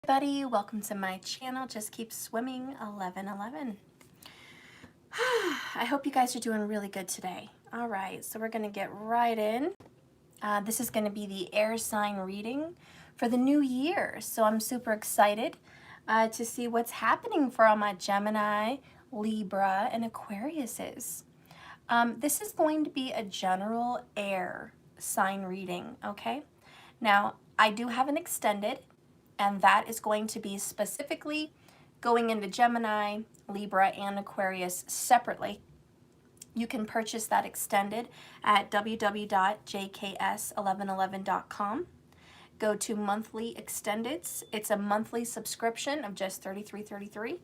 Everybody, welcome to my channel. Just keep swimming 1111. I hope you guys are doing really good today. All right, so we're going to get right in. This is going to be the air sign reading for the new year. So I'm super excited to see what's happening for all my Gemini, Libra, and Aquariuses. This is going to be a general air sign reading, okay? Now, I do have an extended, and that is going to be specifically going into Gemini, Libra, and Aquarius separately. You can purchase that extended at www.jks1111.com. Go to monthly extendeds. It's a monthly subscription of just $33.33.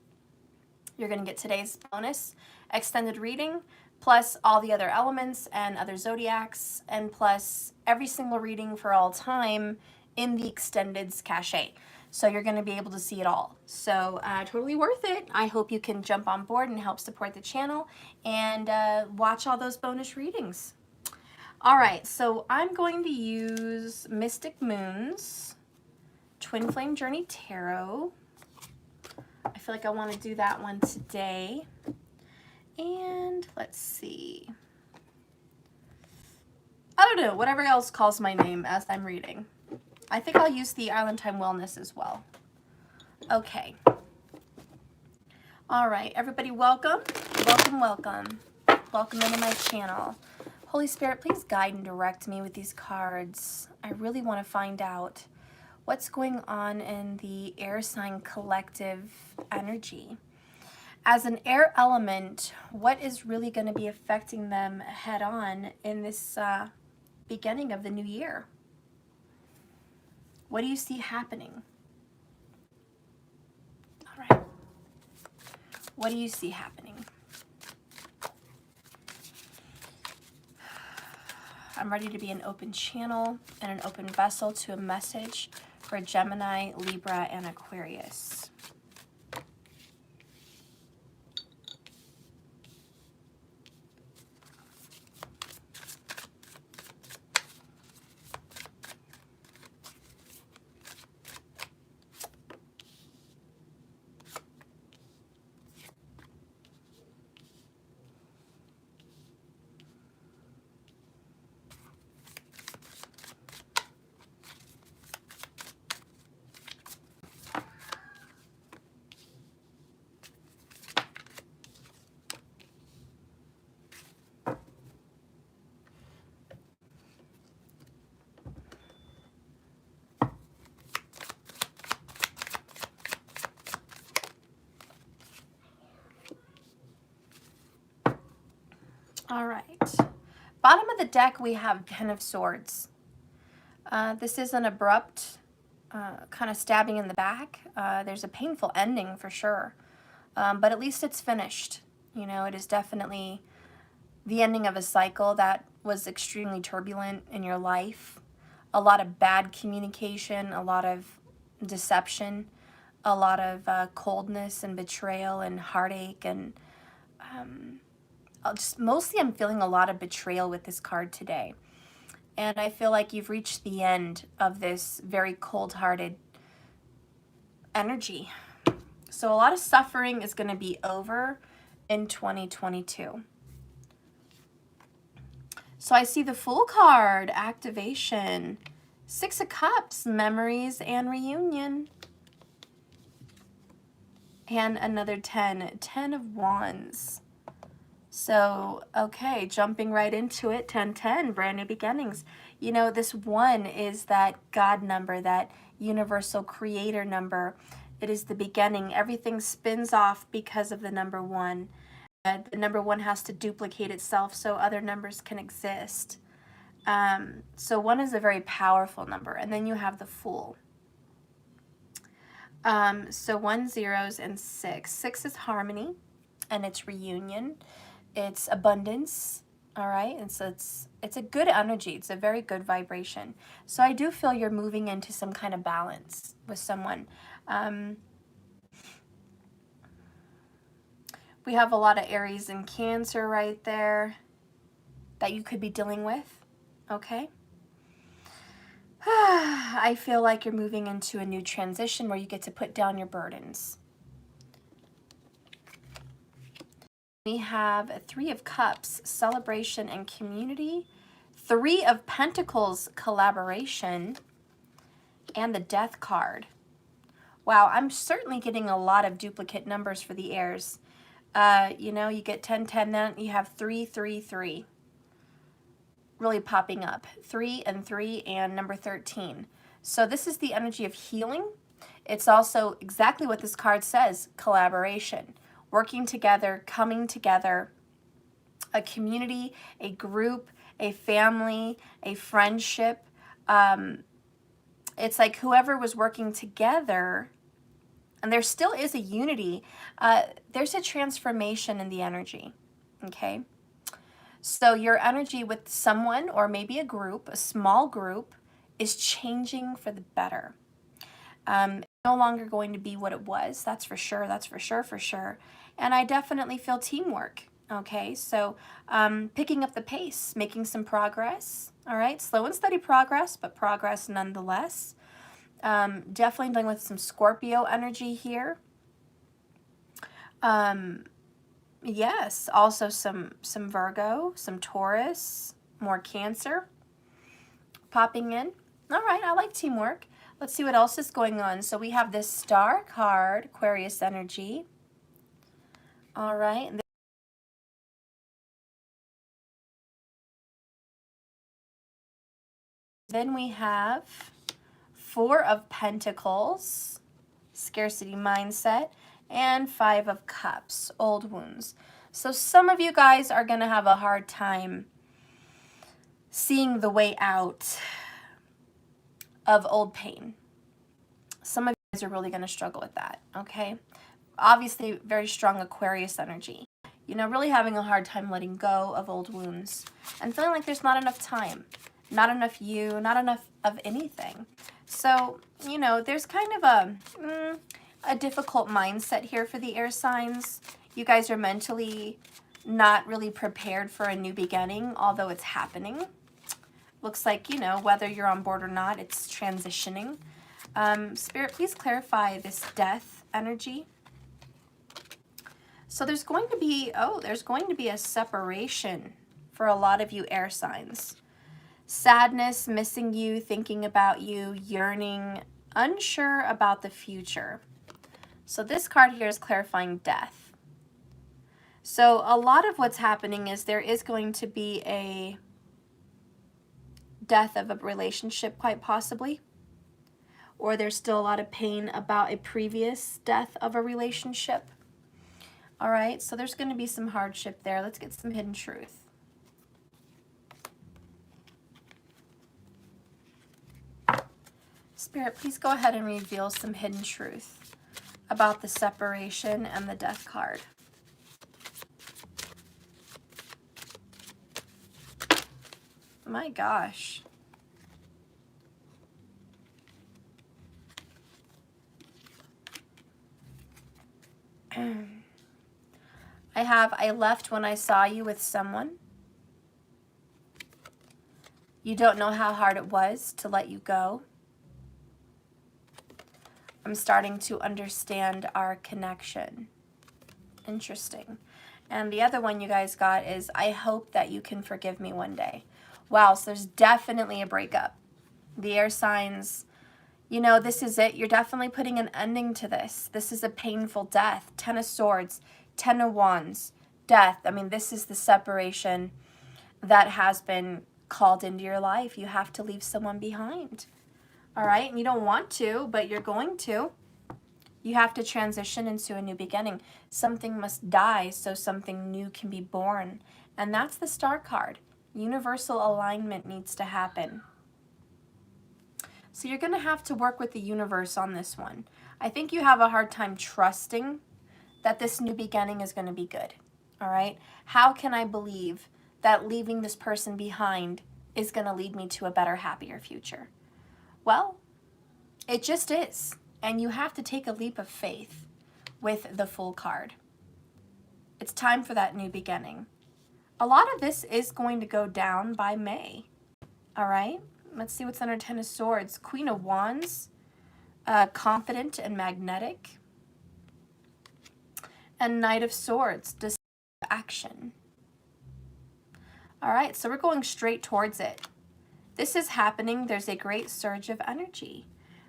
You're going to get today's bonus extended reading, plus all the other elements and other zodiacs, and plus every single reading for all time in the extendeds cachet. So you're going to be able to see it all. So totally worth it. I hope you can jump on board and help support the channel and watch all those bonus readings. All right, so I'm going to use Mystic Moon's Twin Flame Journey Tarot. I feel like I want to do that one today. And let's see. I don't know, whatever else calls my name as I'm reading. I think I'll use the Island Time Wellness as well. Okay. All right, everybody, welcome. Welcome, welcome. Welcome into my channel. Holy Spirit, please guide and direct me with these cards. I really want to find out what's going on in the air sign collective energy. As an air element, what is really going to be affecting them head on in this beginning of the new year? What do you see happening? All right. What do you see happening? I'm ready to be an open channel and an open vessel to a message for Gemini, Libra, and Aquarius. All right. Bottom of the deck, we have Ten of Swords. This is an abrupt kind of stabbing in the back. There's a painful ending for sure, but at least it's finished. You know, it is definitely the ending of a cycle that was extremely turbulent in your life. A lot of bad communication, a lot of deception, a lot of coldness and betrayal and heartache, and mostly I'm feeling a lot of betrayal with this card today. And I feel like you've reached the end of this very cold-hearted energy. So a lot of suffering is going to be over in 2022. So I see the Fool card, activation, Six of Cups, memories and reunion. And another 10, 10 of Wands. So, okay, jumping right into it, 1010, brand new beginnings. You know, this 1 is that God number, that universal creator number. It is the beginning. Everything spins off because of the number 1. The number 1 has to duplicate itself so other numbers can exist. So 1 is a very powerful number. And then you have the Fool. So 1, 0s, and 6. 6 is harmony, and it's reunion. It's abundance, all right? And so it's a good energy. It's a very good vibration. So I do feel you're moving into some kind of balance with someone. We have a lot of Aries and Cancer right there that you could be dealing with, okay? I feel like you're moving into a new transition where you get to put down your burdens. We have Three of Cups, celebration and community. Three of Pentacles, collaboration. And the Death card. Wow, I'm certainly getting a lot of duplicate numbers for the airs. You know, you get 10, 10, then you have 3, 3, 3. Really popping up. 3 and 3 and number 13. So this is the energy of healing. It's also exactly what this card says, collaboration. Working together, coming together, a community, a group, a family, a friendship. It's like whoever was working together, and there still is a unity, there's a transformation in the energy, okay? So your energy with someone or maybe a group, a small group, is changing for the better. No longer going to be what it was, that's for sure, for sure. And I definitely feel teamwork, okay? So picking up the pace, making some progress, all right? Slow and steady progress, but progress nonetheless. Definitely dealing with some Scorpio energy here. Yes, also some Virgo, some Taurus, more Cancer popping in. All right, I like teamwork. Let's see what else is going on. So we have this Star card, Aquarius energy. All right. Then we have Four of Pentacles, scarcity mindset, and Five of Cups, old wounds. So some of you guys are going to have a hard time seeing the way out of old pain. Some of you guys are really going to struggle with that, okay? Obviously, very strong Aquarius energy. You know, really having a hard time letting go of old wounds and feeling like there's not enough time, not enough you, not enough of anything. So, you know, there's kind of a difficult mindset here for the air signs. You guys are mentally not really prepared for a new beginning, although it's happening. Looks like, you know, whether you're on board or not, it's transitioning. Spirit, please clarify this death energy. So there's going to be, there's going to be a separation for a lot of you air signs. Sadness, missing you, thinking about you, yearning, unsure about the future. So this card here is clarifying death. So a lot of what's happening is there is going to be a death of a relationship, quite possibly. Or there's still a lot of pain about a previous death of a relationship. All right, so there's going to be some hardship there. Let's get some hidden truth. Spirit, please go ahead and reveal some hidden truth about the separation and the death card. My gosh. I left when I saw you with someone. You don't know how hard it was to let you go. I'm starting to understand our connection. Interesting. And the other one you guys got is, I hope that you can forgive me one day. Wow, so there's definitely a breakup. The air signs, you know, this is it. You're definitely putting an ending to this. This is a painful death. 10 of Swords, 10 of Wands, death. I mean, this is the separation that has been called into your life. You have to leave someone behind. All right? And you don't want to, but you're going to. You have to transition into a new beginning. Something must die so something new can be born. And that's the Star card. Universal alignment needs to happen. So you're going to have to work with the universe on this one. I think you have a hard time trusting that this new beginning is going to be good. All right? How can I believe that leaving this person behind is going to lead me to a better, happier future? Well, it just is. And you have to take a leap of faith with the Fool card. It's time for that new beginning. A lot of this is going to go down by May. All right? Let's see what's under Ten of Swords. Queen of Wands, confident and magnetic. And Knight of Swords, decisive action. All right, so we're going straight towards it. This is happening. There's a great surge of energy.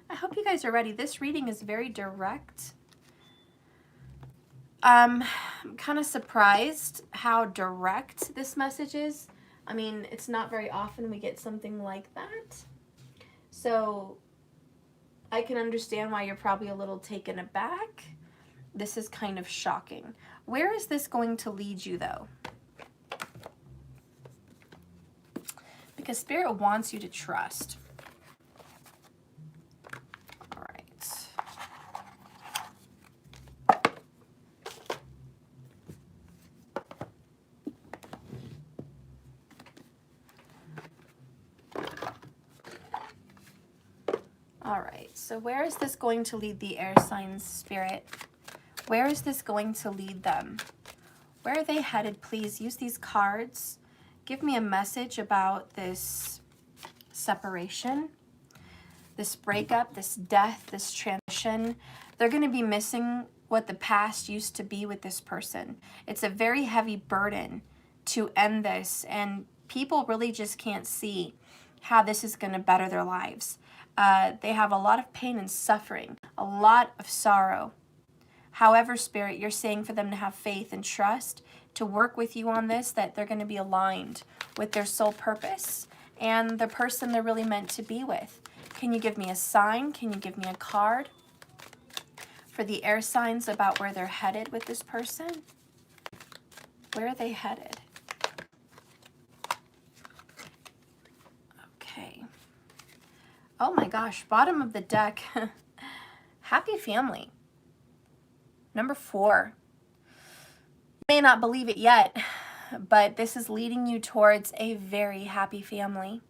I hope you guys are ready. This reading is very direct. I'm kind of surprised how direct this message is. I mean, it's not very often we get something like that. So I can understand why you're probably a little taken aback. This is kind of shocking. Where is this going to lead you, though? Because Spirit wants you to trust. All right. All right, so where is this going to lead the air signs, Spirit? Where is this going to lead them? Where are they headed? Please use these cards. Give me a message about this separation, this breakup, this death, this transition. They're going to be missing what the past used to be with this person. It's a very heavy burden to end this, and people really just can't see how this is going to better their lives. They have a lot of pain and suffering, a lot of sorrow. However, Spirit, you're saying for them to have faith and trust, to work with you on this, that they're going to be aligned with their soul purpose and the person they're really meant to be with. Can you give me a sign? Can you give me a card for the air signs about where they're headed with this person? Where are they headed? Okay. Oh my gosh, bottom of the deck. Happy family. Number 4. You may not believe it yet, but this is leading you towards a very happy family.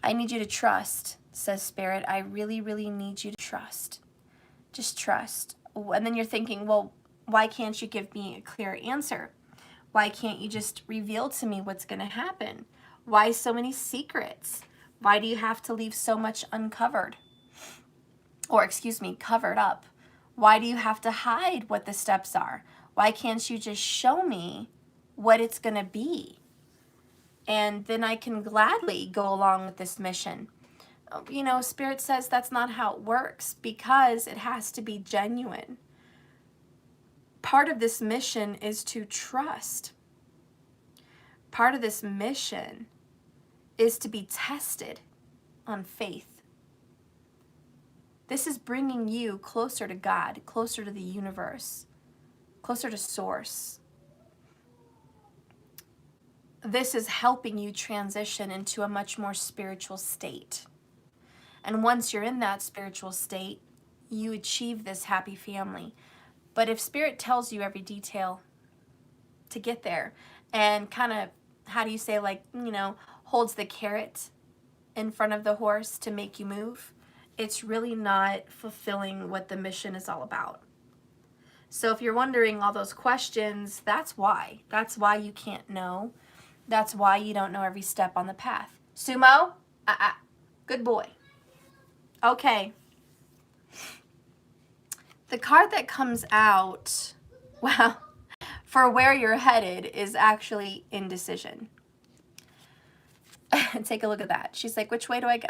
I need you to trust, says Spirit. I really, really need you to trust. Just trust. And then you're thinking, well, why can't you give me a clear answer? Why can't you just reveal to me what's going to happen? Why so many secrets? Why do you have to leave so much uncovered? Or, excuse me, covered up? Why do you have to hide what the steps are? Why can't you just show me what it's going to be? And then I can gladly go along with this mission. You know, Spirit says that's not how it works because it has to be genuine. Part of this mission is to trust. Part of this mission is to be tested on faith. This is bringing you closer to God, closer to the universe, closer to Source. This is helping you transition into a much more spiritual state. And once you're in that spiritual state, you achieve this happy family. But if Spirit tells you every detail to get there and kind of, how do you say, like, you know, holds the carrot in front of the horse to make you move, it's really not fulfilling what the mission is all about. So if you're wondering all those questions, that's why. That's why you can't know. That's why you don't know every step on the path. Sumo, good boy. Okay. The card that comes out, well, for where you're headed is actually Indecision. Take a look at that. She's like, which way do I go?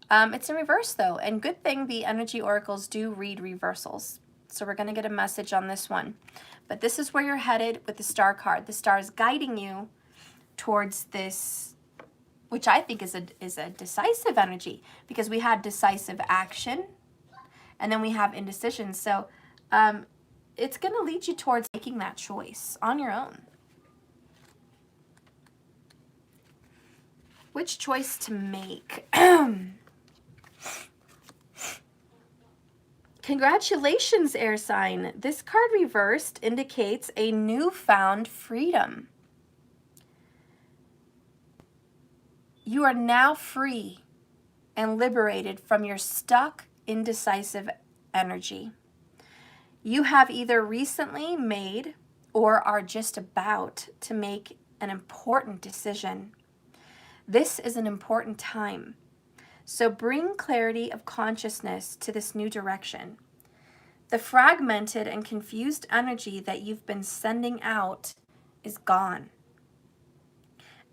It's in reverse, though, and good thing the energy oracles do read reversals. So we're going to get a message on this one. But this is where you're headed with the star card. The star is guiding you towards this, which I think is a decisive energy, because we had decisive action, and then we have indecision. So it's going to lead you towards making that choice on your own. Which choice to make? Congratulations, air sign. This card reversed indicates a newfound freedom. You are now free and liberated from your stuck, indecisive energy. You have either recently made or are just about to make an important decision. This is an important time. So bring clarity of consciousness to this new direction. The fragmented and confused energy that you've been sending out is gone.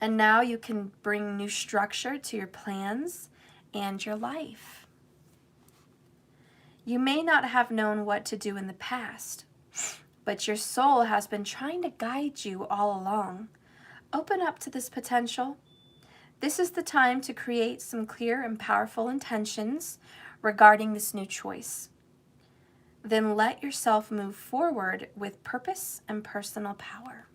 And now you can bring new structure to your plans and your life. You may not have known what to do in the past, but your soul has been trying to guide you all along. Open up to this potential. This is the time to create some clear and powerful intentions regarding this new choice. Then let yourself move forward with purpose and personal power.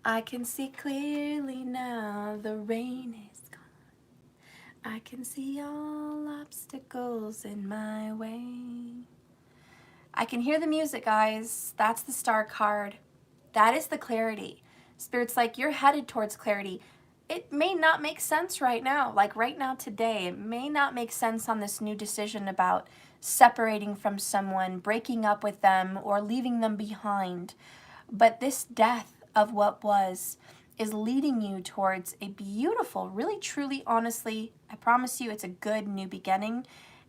I can see clearly now, the rain is gone. I can see all obstacles in my way. I can hear the music, guys. That's the star card. That is the clarity. Spirit's like, you're headed towards clarity. It may not make sense right now, like right now today. It may not make sense on this new decision about separating from someone, breaking up with them, or leaving them behind. But this death of what was is leading you towards a beautiful, really, truly, honestly, I promise you it's a good new beginning,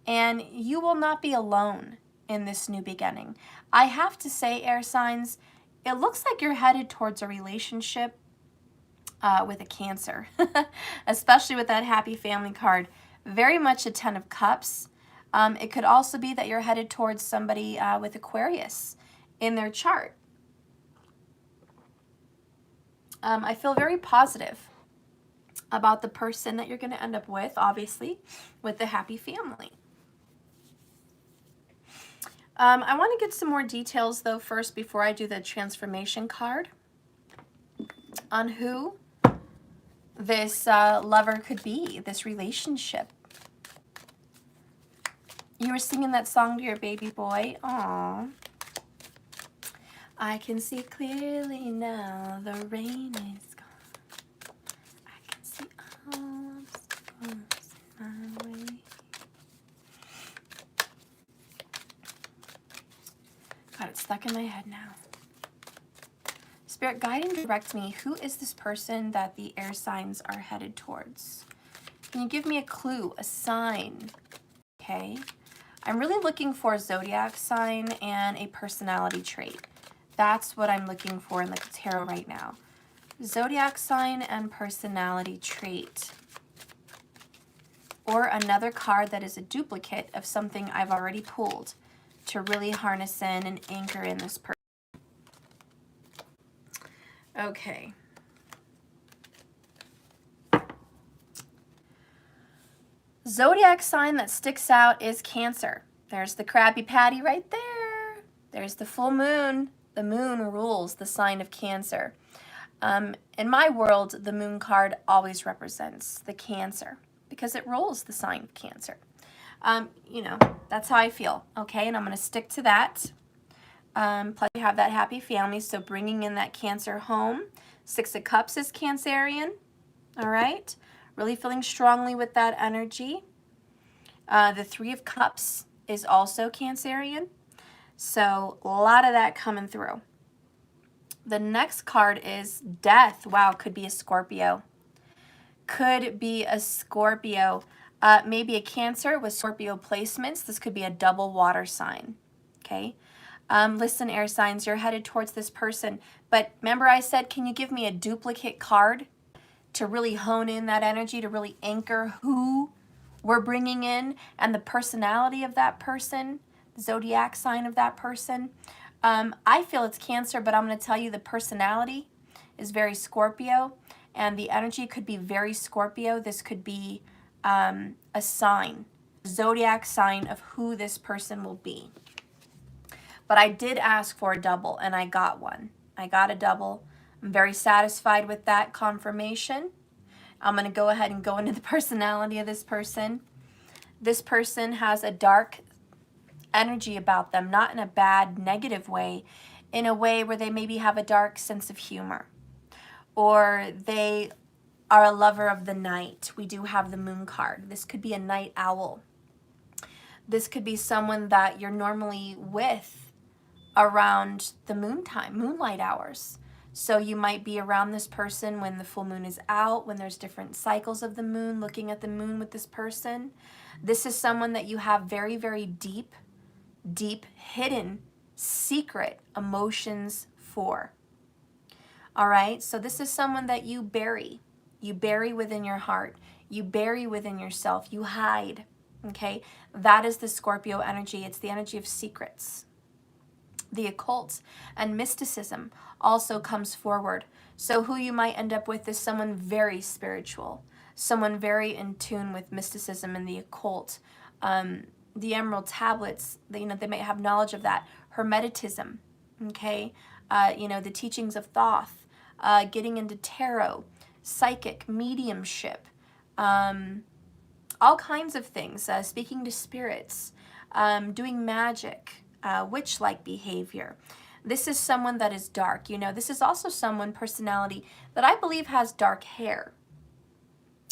and you will not be alone in this new beginning. I have to say, air signs, it looks like you're headed towards a relationship with a Cancer, especially with that happy family card. Very much a 10 of Cups. It could also be that you're headed towards somebody with Aquarius in their chart. I feel very positive about the person that you're going to end up with, obviously, with the happy family. I want to get some more details, though, first, before I do the transformation card on who this lover could be, this relationship. You were singing that song to your baby boy. Aww. I can see clearly now, the rain is gone. I can see all obstacles in my way. Got it stuck in my head now. Spirit, guide and direct me. Who is this person that the air signs are headed towards? Can you give me a clue, a sign? Okay. I'm really looking for a zodiac sign and a personality trait. That's what I'm looking for in the tarot right now. Zodiac sign and personality trait. Or another card that is a duplicate of something I've already pulled to really harness in and anchor in this person. Okay. Zodiac sign that sticks out is Cancer. There's the Krabby Patty right there. There's the full moon. The moon rules the sign of Cancer. In my world, the moon card always represents the Cancer because it rules the sign of Cancer. You know, that's how I feel, okay? And I'm going to stick to that. Plus, you have that happy family, so bringing in that Cancer home. 6 of Cups is Cancerian, all right? Really feeling strongly with that energy. The 3 of Cups is also Cancerian. So a lot of that coming through. The next card is Death. Wow, could be a Scorpio. Could be a Scorpio. Maybe a Cancer with Scorpio placements. This could be a double water sign. Okay. Listen, air signs, you're headed towards this person. But remember I said, can you give me a duplicate card to really hone in that energy, to really anchor who we're bringing in and the personality of that person, the zodiac sign of that person. I feel it's Cancer, but I'm going to tell you the personality is very Scorpio, and the energy could be very Scorpio. This could be a sign, zodiac sign of who this person will be. But I did ask for a double, and I got one. I got a double. I'm very satisfied with that confirmation. I'm going to go ahead and go into the personality of this person. This person has a dark energy about them, not in a bad, negative way, in a way where they maybe have a dark sense of humor. Or they are a lover of the night. We do have the moon card. This could be a night owl. This could be someone that you're normally with around the moon time, moonlight hours. So you might be around this person when the full moon is out, when there's different cycles of the moon, looking at the moon with this person. This is someone that you have very, very deep, hidden, secret emotions for. All right, so this is someone that you bury. You bury within your heart. You bury within yourself. You hide, okay? That is the Scorpio energy. It's the energy of secrets. The occult and mysticism also comes forward. So who you might end up with is someone very spiritual, someone very in tune with mysticism and the occult. The emerald tablets, they might have knowledge of that. Hermeticism, okay? The teachings of Thoth, getting into tarot, psychic, mediumship, all kinds of things, speaking to spirits, doing magic, witch-like behavior. This is someone that is dark. This is also someone, personality, that I believe has dark hair.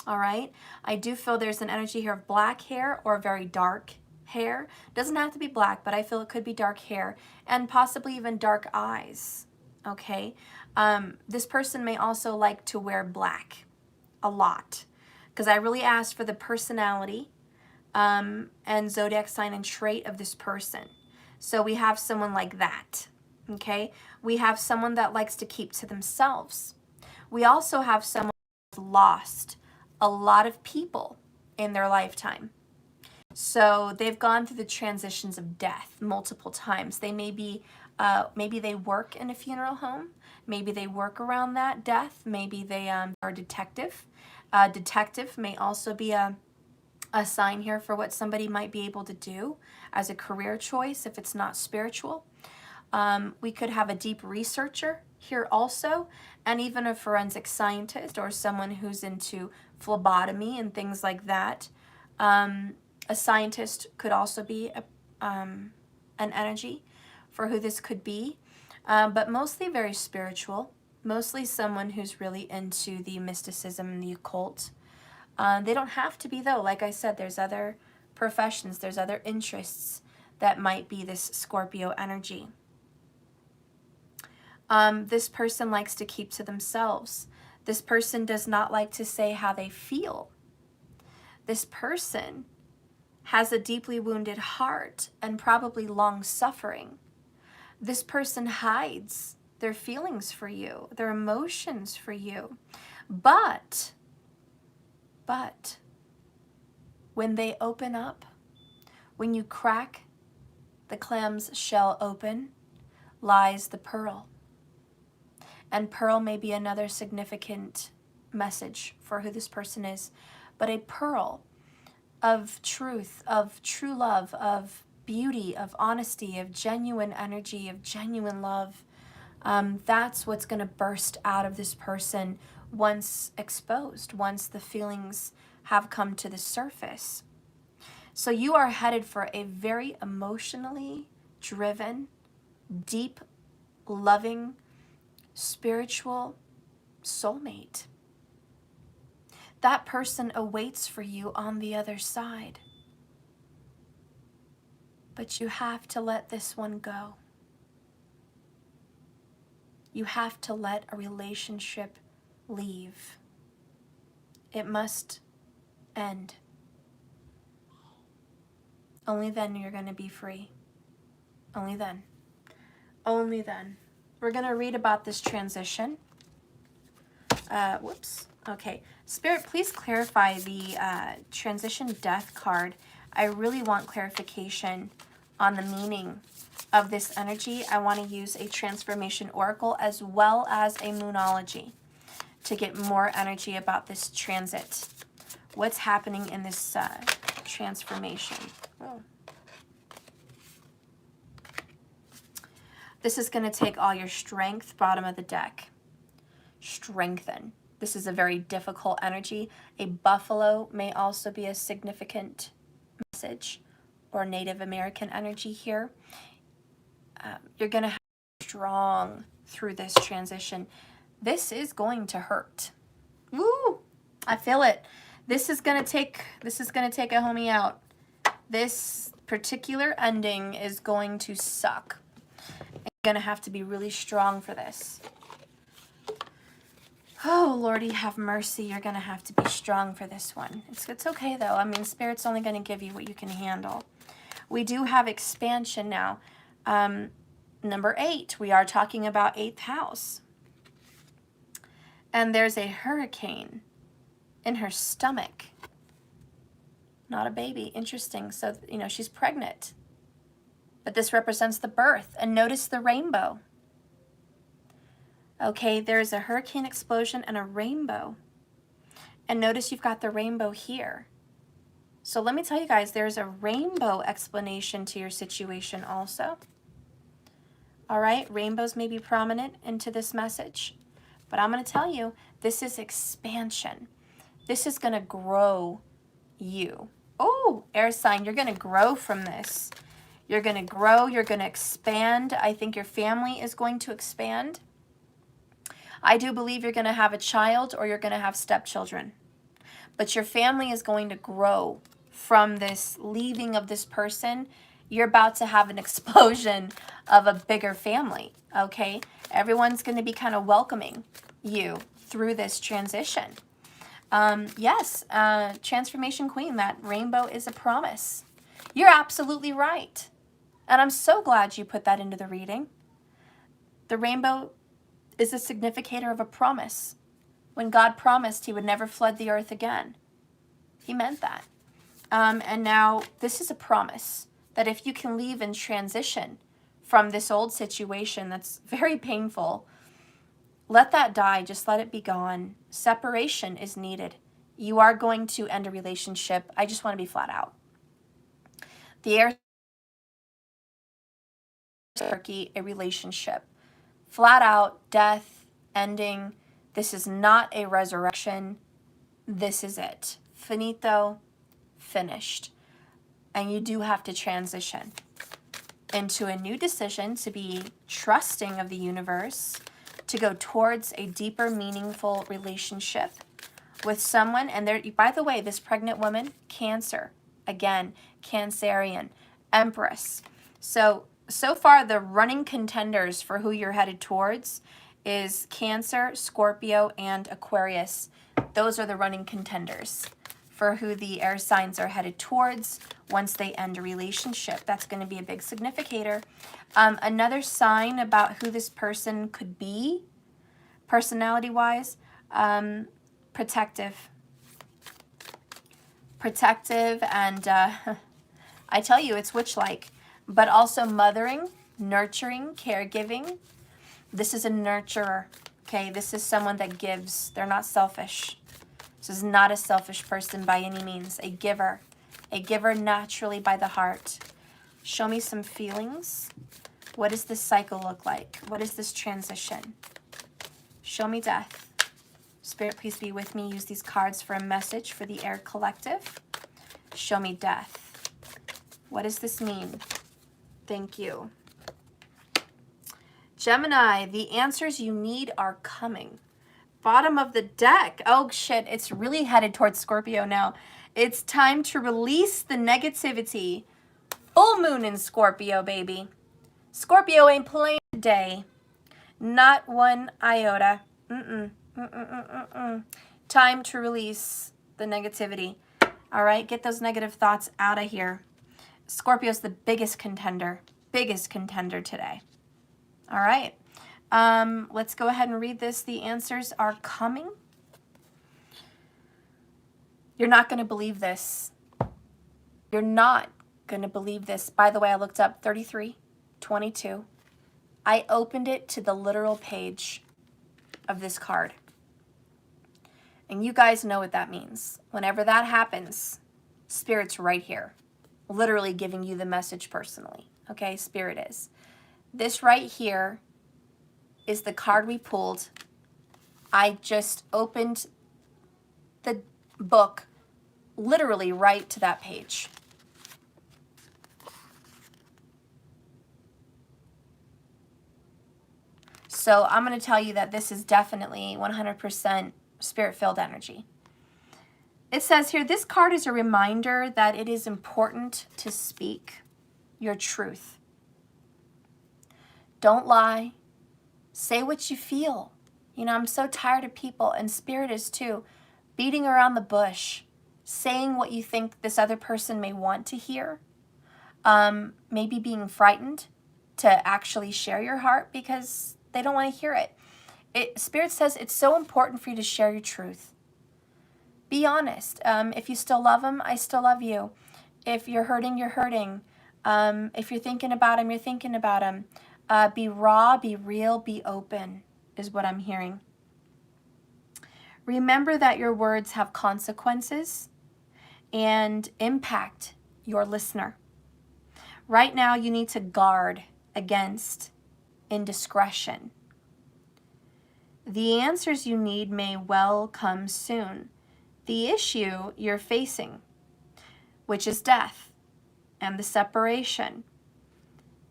All right? I do feel there's an energy here of black hair or very dark hair. Doesn't have to be black, but I feel it could be dark hair and possibly even dark eyes. Okay? This person may also like to wear black a lot, because I really asked for the personality and zodiac sign and trait of this person. So we have someone like that, okay? We have someone that likes to keep to themselves. We also have someone who's lost a lot of people in their lifetime. So they've gone through the transitions of death multiple times. They may be, maybe they work in a funeral home. Maybe they work around that death. Maybe they are a detective. Detective may also be a sign here for what somebody might be able to do as a career choice if it's not spiritual. We could have a deep researcher here also, and even a forensic scientist or someone who's into phlebotomy and things like that. A scientist could also be an energy for who this could be, but mostly very spiritual, mostly someone who's really into the mysticism and the occult. They don't have to be, though. Like I said, there's other professions, there's other interests that might be this Scorpio energy. This person likes to keep to themselves. This person does not like to say how they feel. This person has a deeply wounded heart and probably long suffering. This person hides their feelings for you, their emotions for you. But when they open up, when you crack the clam's shell open, lies the pearl. And pearl may be another significant message for who this person is, but a pearl of truth, of true love, of beauty, of honesty, of genuine energy, of genuine love. That's what's going to burst out of this person once exposed, once the feelings have come to the surface. So you are headed for a very emotionally driven, deep, loving, spiritual soulmate. That person awaits for you on the other side. But you have to let this one go. You have to let a relationship leave. It must end. Only then you're going to be free. Only then. Only then. We're going to read about this transition. Whoops. Okay. Spirit, please clarify the transition death card. I really want clarification on the meaning of this energy. I want to use a transformation oracle as well as a moonology to get more energy about this transit. What's happening in this transformation? Oh. This is going to take all your strength, bottom of the deck. Strengthen. This is a very difficult energy. A buffalo may also be a significant message, or Native American energy here. You're going to have to be strong through this transition. This is going to hurt. Woo! I feel it. This is going to take a homie out. This particular ending is going to suck. You're going to have to be really strong for this. Oh, Lordy, have mercy. You're going to have to be strong for this one. It's okay, though. I mean, Spirit's only going to give you what you can handle. We do have expansion now. Number 8, we are talking about 8th house. And there's a hurricane in her stomach. Not a baby. Interesting. So, you know, she's pregnant. But this represents the birth. And notice the rainbow. Okay, there's a hurricane explosion and a rainbow. And notice you've got the rainbow here. So let me tell you guys, there's a rainbow explanation to your situation also. All right, rainbows may be prominent into this message. But I'm going to tell you, this is expansion. This is going to grow you. Oh, air sign, you're going to grow from this. You're going to grow, you're going to expand. I think your family is going to expand. I do believe you're going to have a child or you're going to have stepchildren. But your family is going to grow from this leaving of this person. You're about to have an explosion of a bigger family, okay? Everyone's going to be kind of welcoming you through this transition. Yes, Transformation Queen, that rainbow is a promise. You're absolutely right. And I'm so glad you put that into the reading. The rainbow is a significator of a promise. When God promised he would never flood the earth again, he meant that. And now this is a promise that if you can leave and transition from this old situation that's very painful, let that die. Just let it be gone. Separation is needed. You are going to end a relationship. I just want to be flat out. The air turkey, a relationship. Flat out, death, ending. This is not a resurrection. This is it. Finito, finished. And you do have to transition into a new decision to be trusting of the universe, to go towards a deeper, meaningful relationship with someone. And there, by the way, this pregnant woman, Cancer, again, Cancerian, Empress. So far, the running contenders for who you're headed towards is Cancer, Scorpio, and Aquarius. Those are the running contenders for who the air signs are headed towards once they end a relationship. That's going to be a big significator. Another sign about who this person could be, personality-wise, protective. Protective, and I tell you, it's witch-like. But also mothering, nurturing, caregiving. This is a nurturer, okay? This is someone that gives. They're not selfish. This is not a selfish person by any means. A giver naturally by the heart. Show me some feelings. What does this cycle look like? What is this transition? Show me death. Spirit, please be with me. Use these cards for a message for the air collective. Show me death. What does this mean? Thank you. Gemini, the answers you need are coming. Bottom of the deck. Oh, shit. It's really headed towards Scorpio now. It's time to release the negativity. Full moon in Scorpio, baby. Scorpio ain't playing today. Not one iota. Time to release the negativity. All right? Get those negative thoughts out of here. Scorpio's the biggest contender today. All right. Let's go ahead and read this. The answers are coming. You're not going to believe this. You're not going to believe this. By the way, I looked up 3322. I opened it to the literal page of this card. And you guys know what that means. Whenever that happens, Spirit's right here. Literally giving you the message personally. Okay, Spirit is. This right here is the card we pulled. I just opened the book literally right to that page. So I'm going to tell you that this is definitely 100% Spirit-filled energy. It says here, this card is a reminder that it is important to speak your truth. Don't lie. Say what you feel. You know, I'm so tired of people, and Spirit is too, beating around the bush, saying what you think this other person may want to hear, maybe being frightened to actually share your heart because they don't want to hear it. Spirit says it's so important for you to share your truth. Be honest. If you still love them, I still love you. If you're hurting, you're hurting. If you're thinking about them, you're thinking about them. Be raw, be real, be open is what I'm hearing. Remember that your words have consequences and impact your listener. Right now, you need to guard against indiscretion. The answers you need may well come soon. The issue you're facing, which is death and the separation,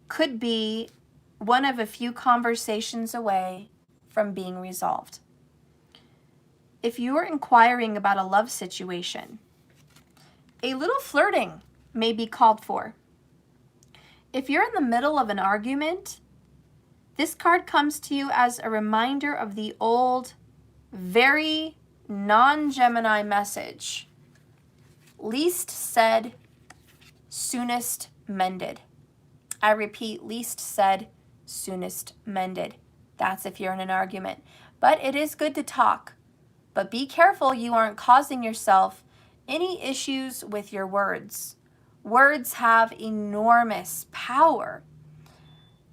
could be one of a few conversations away from being resolved. If you are inquiring about a love situation, a little flirting may be called for. If you're in the middle of an argument, this card comes to you as a reminder of the old, very non-Gemini message. Least said, soonest mended. I repeat, least said, soonest mended. That's if you're in an argument. But it is good to talk. But be careful you aren't causing yourself any issues with your words. Words have enormous power.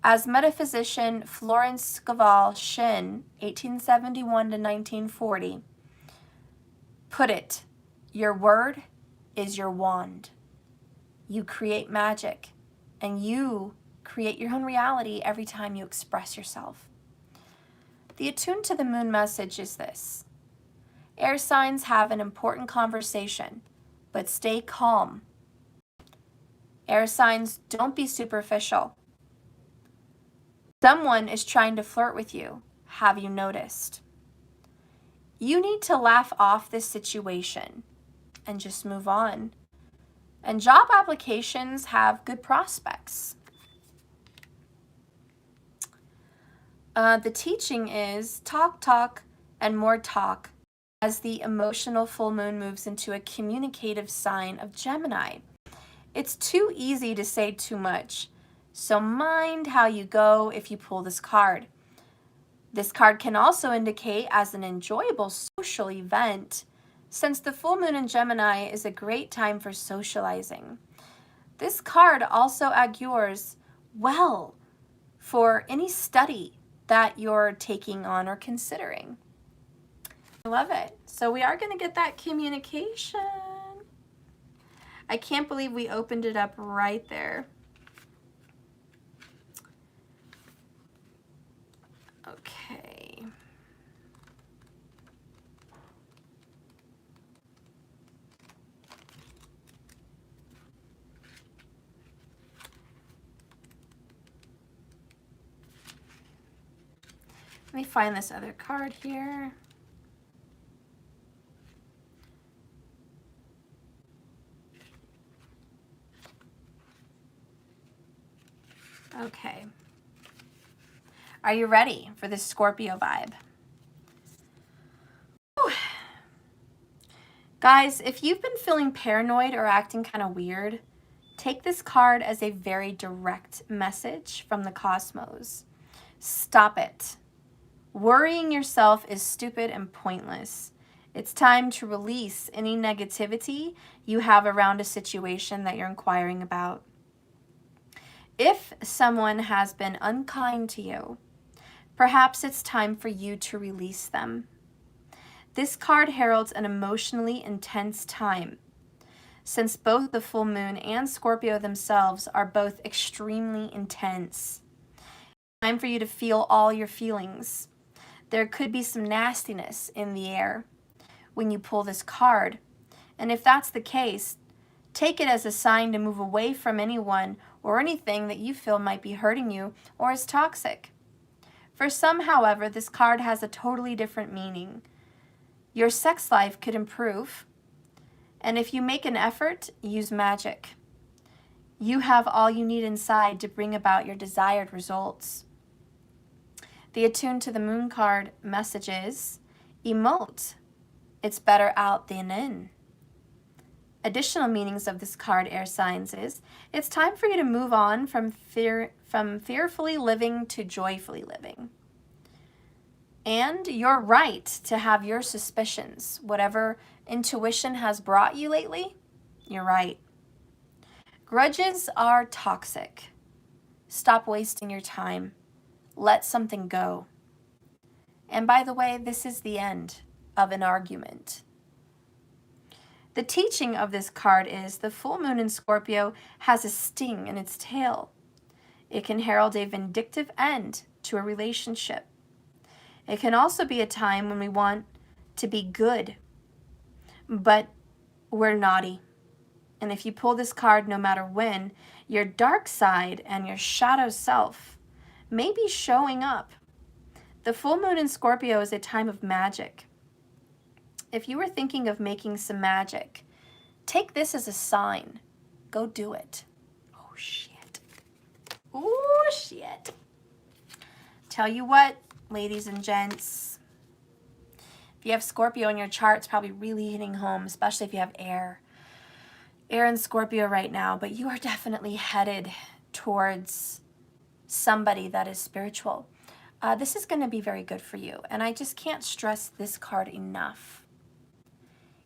As metaphysician Florence Scovel Shinn, 1871 to 1940, put it, your word is your wand. You create magic, and you create your own reality every time you express yourself. The Attune to the Moon message is this. Air signs have an important conversation, but stay calm. Air signs, don't be superficial. Someone is trying to flirt with you. Have you noticed? You need to laugh off this situation and just move on. And job applications have good prospects. The teaching is talk, talk, and more talk as the emotional full moon moves into a communicative sign of Gemini. It's too easy to say too much, so mind how you go if you pull this card. This card can also indicate as an enjoyable social event, since the full moon in Gemini is a great time for socializing. This card also augurs well for any study that you're taking on or considering. I love it. So we are going to get that communication. I can't believe we opened it up right there. Okay. Let me find this other card here. Okay. Are you ready for this Scorpio vibe? Whew. Guys, if you've been feeling paranoid or acting kind of weird, take this card as a very direct message from the cosmos. Stop it. Worrying yourself is stupid and pointless. It's time to release any negativity you have around a situation that you're inquiring about. If someone has been unkind to you, perhaps it's time for you to release them. This card heralds an emotionally intense time, since both the full moon and Scorpio themselves are both extremely intense. Time for you to feel all your feelings. There could be some nastiness in the air when you pull this card, and if that's the case, take it as a sign to move away from anyone or anything that you feel might be hurting you or is toxic. For some, however, this card has a totally different meaning. Your sex life could improve, and if you make an effort, use magic. You have all you need inside to bring about your desired results. The Attune to the Moon card message is emote. It's better out than in. Additional meanings of this card, air signs, is it's time for you to move on from fearfully living to joyfully living. And you're right to have your suspicions. Whatever intuition has brought you lately, you're right. Grudges are toxic. Stop wasting your time. Let something go. And by the way, this is the end of an argument. The teaching of this card is the full moon in Scorpio has a sting in its tail. It can herald a vindictive end to a relationship. It can also be a time when we want to be good, but we're naughty. And if you pull this card, no matter when, your dark side and your shadow self may be showing up. The full moon in Scorpio is a time of magic. If you were thinking of making some magic, take this as a sign. Go do it. Oh, shit. Oh, shit. Tell you what, ladies and gents, if you have Scorpio in your chart, it's probably really hitting home, especially if you have air. Air in Scorpio right now, but you are definitely headed towards somebody that is spiritual. This is going to be very good for you, and I just can't stress this card enough.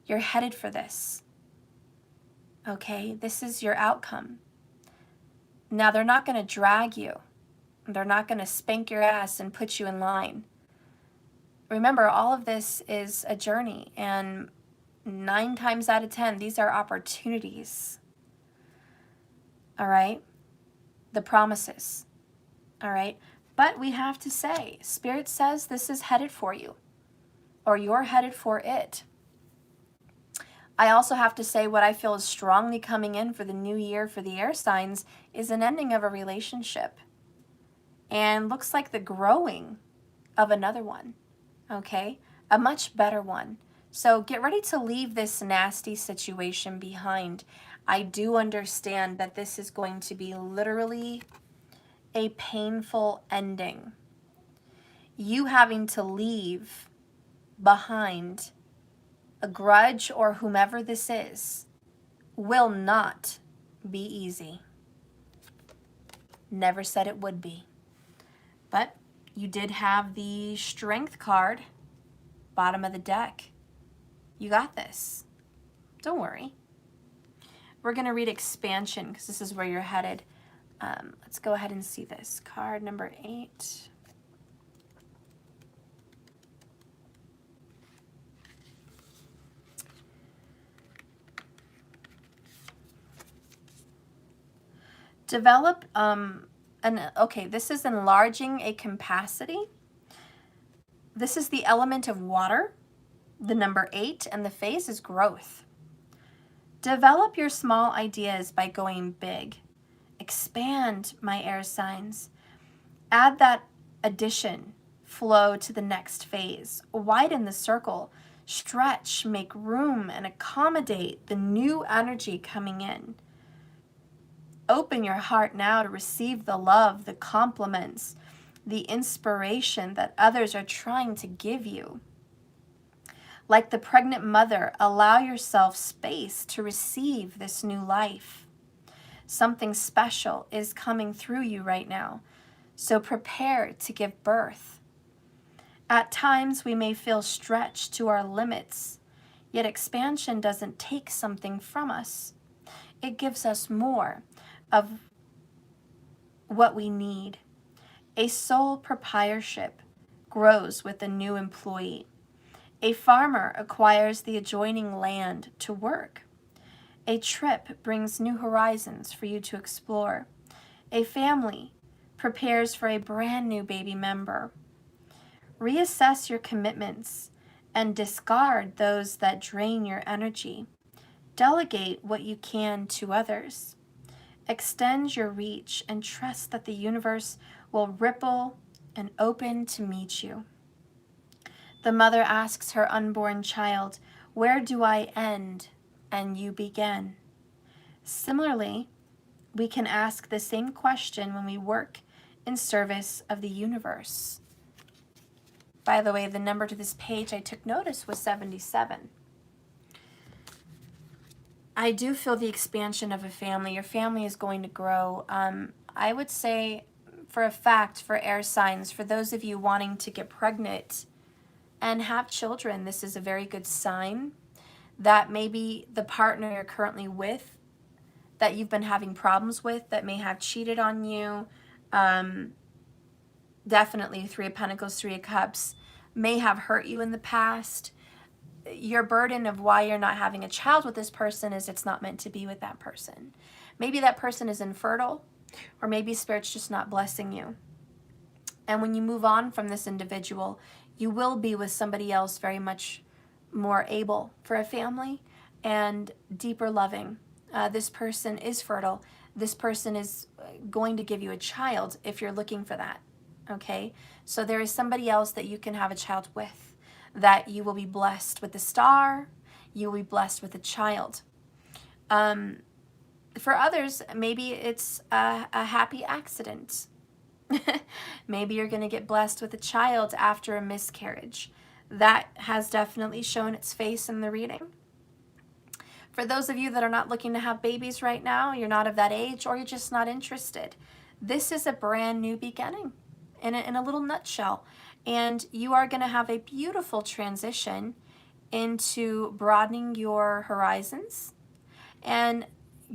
You're headed for this. Okay, this is your outcome. Now, they're not going to drag you. They're not going to spank your ass and put you in line. Remember, all of this is a journey, and 9 times out of 10, these are opportunities. All right? The promises. All right? But we have to say, Spirit says this is headed for you, or you're headed for it. I also have to say what I feel is strongly coming in for the new year for the air signs is an ending of a relationship. And looks like the growing of another one, okay? A much better one. So get ready to leave this nasty situation behind. I do understand that this is going to be literally a painful ending. You having to leave behind a grudge or whomever this is will not be easy. Never said it would be. But you did have the Strength card, bottom of the deck. You got this. Don't worry. We're going to read Expansion because this is where you're headed. Let's go ahead and see this. Card number 8. Develop, okay, this is enlarging a capacity. This is the element of water, the number 8, and the phase is growth. Develop your small ideas by going big. Expand, my air signs. Add that addition, flow to the next phase. Widen the circle. Stretch, make room, and accommodate the new energy coming in. Open your heart now to receive the love, the compliments, the inspiration that others are trying to give you. Like the pregnant mother, allow yourself space to receive this new life. Something special is coming through you right now, so prepare to give birth. At times, we may feel stretched to our limits, yet expansion doesn't take something from us. It gives us more of what we need. A sole proprietorship grows with a new employee. A farmer acquires the adjoining land to work. A trip brings new horizons for you to explore. A family prepares for a brand new baby member. Reassess your commitments and discard those that drain your energy. Delegate what you can to others. Extend your reach and trust that the universe will ripple and open to meet you. The mother asks her unborn child, "Where do I end and you begin?" Similarly, we can ask the same question when we work in service of the universe. By the way, the number to this page I took notice was 77. I do feel the expansion of a family. Your family is going to grow. I would say, for a fact, for air signs, for those of you wanting to get pregnant and have children, this is a very good sign that maybe the partner you're currently with, that you've been having problems with, that may have cheated on you, definitely Three of Pentacles, Three of Cups, may have hurt you in the past. Your burden of why you're not having a child with this person is it's not meant to be with that person. Maybe that person is infertile, or maybe Spirit's just not blessing you. And when you move on from this individual, you will be with somebody else very much more able for a family and deeper loving. This person is fertile. This person is going to give you a child if you're looking for that. Okay? So there is somebody else that you can have a child with, that you will be blessed with the star, you will be blessed with a child. For others, maybe it's a happy accident. Maybe you're going to get blessed with a child after a miscarriage. That has definitely shown its face in the reading. For those of you that are not looking to have babies right now, you're not of that age, or you're just not interested, this is a brand new beginning in a little nutshell. And you are going to have a beautiful transition into broadening your horizons and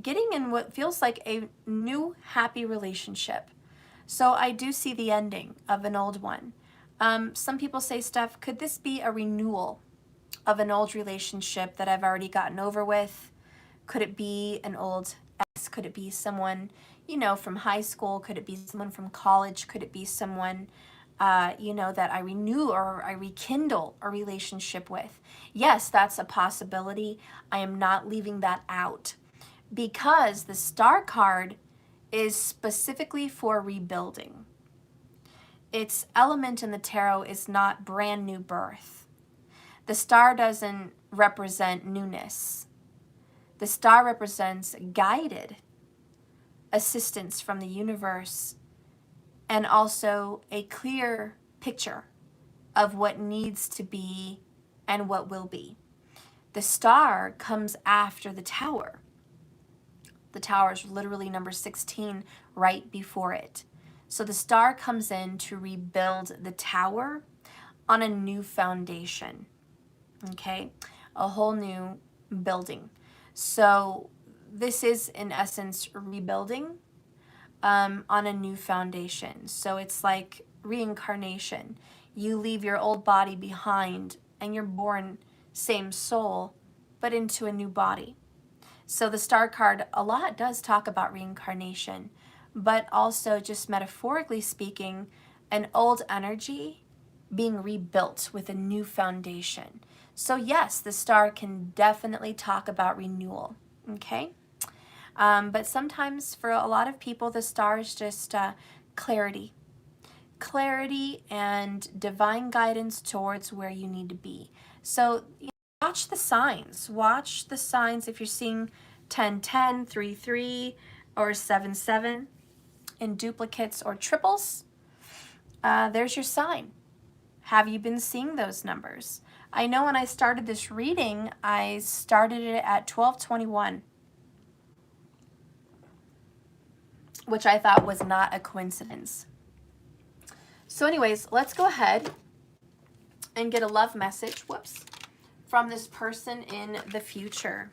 getting in what feels like a new happy relationship. So I do see the ending of an old one. Some people say, Steph, could this be a renewal of an old relationship that I've already gotten over with? Could it be an old ex? Could it be someone, you know, from high school? Could it be someone from college? Could it be someone, you know, that I renew or I rekindle a relationship with? Yes, that's a possibility. I am not leaving that out because the Star card is specifically for rebuilding. Its element in the tarot is not brand new birth. The star doesn't represent newness. The star represents guided assistance from the universe and also a clear picture of what needs to be and what will be. The star comes after the tower. The tower is literally number 16 right before it. So the star comes in to rebuild the tower on a new foundation, okay? A whole new building. So this is, in essence, rebuilding on a new foundation. So it's like reincarnation. You leave your old body behind and you're born same soul, but into a new body. So the star card a lot does talk about reincarnation, but also just metaphorically speaking, an old energy being rebuilt with a new foundation. So yes, the star can definitely talk about renewal, okay? But sometimes for a lot of people, the star is just clarity. Clarity and divine guidance towards where you need to be. So watch the signs. Watch the signs if you're seeing 10-10, 3-3, or 7-7 in duplicates or triples. There's your sign. Have you been seeing those numbers? I know when I started this reading, I started it at 12:21, which I thought was not a coincidence. So anyways, let's go ahead and get a love message, from this person in the future.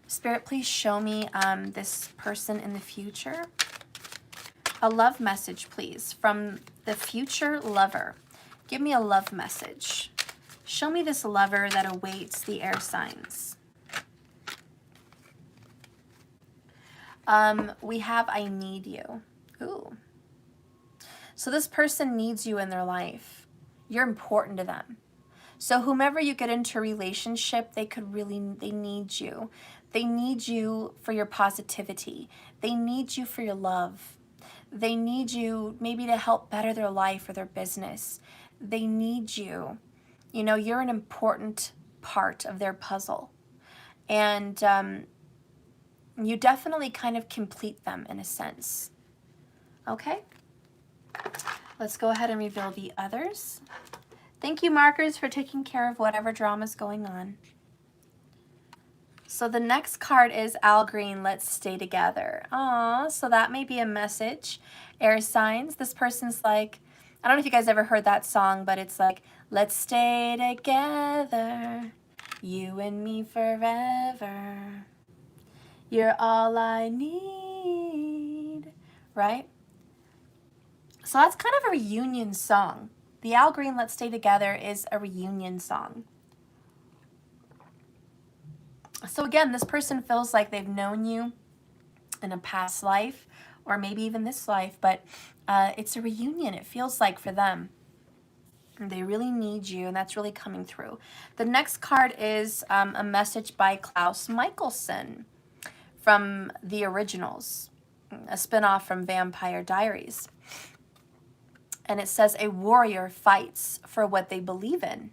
Spirit, please show me this person in the future. A love message, please, from the future lover. Give me a love message. Show me this lover that awaits the air signs. We have I need you. Ooh. So this person needs you in their life. You're important to them. So whomever you get into a relationship, they need you. They need you for your positivity. They need you for your love. They need you maybe to help better their life or their business. They need you. You know, you're an important part of their puzzle. And you definitely kind of complete them in a sense. Okay? Let's go ahead and reveal the others. Thank you, markers, for taking care of whatever drama's going on. So the next card is Al Green, Let's Stay Together. Aw, so that may be a message. Air signs, this person's like, I don't know if you guys ever heard that song, but it's like, let's stay together, you and me forever. You're all I need, right? So that's kind of a reunion song. The Al Green, Let's Stay Together is a reunion song. So again, this person feels like they've known you in a past life, or maybe even this life, but it's a reunion, it feels like, for them. They really need you, and that's really coming through. The next card is a message by Klaus Michelson from The Originals, a spinoff from Vampire Diaries. And it says, a warrior fights for what they believe in.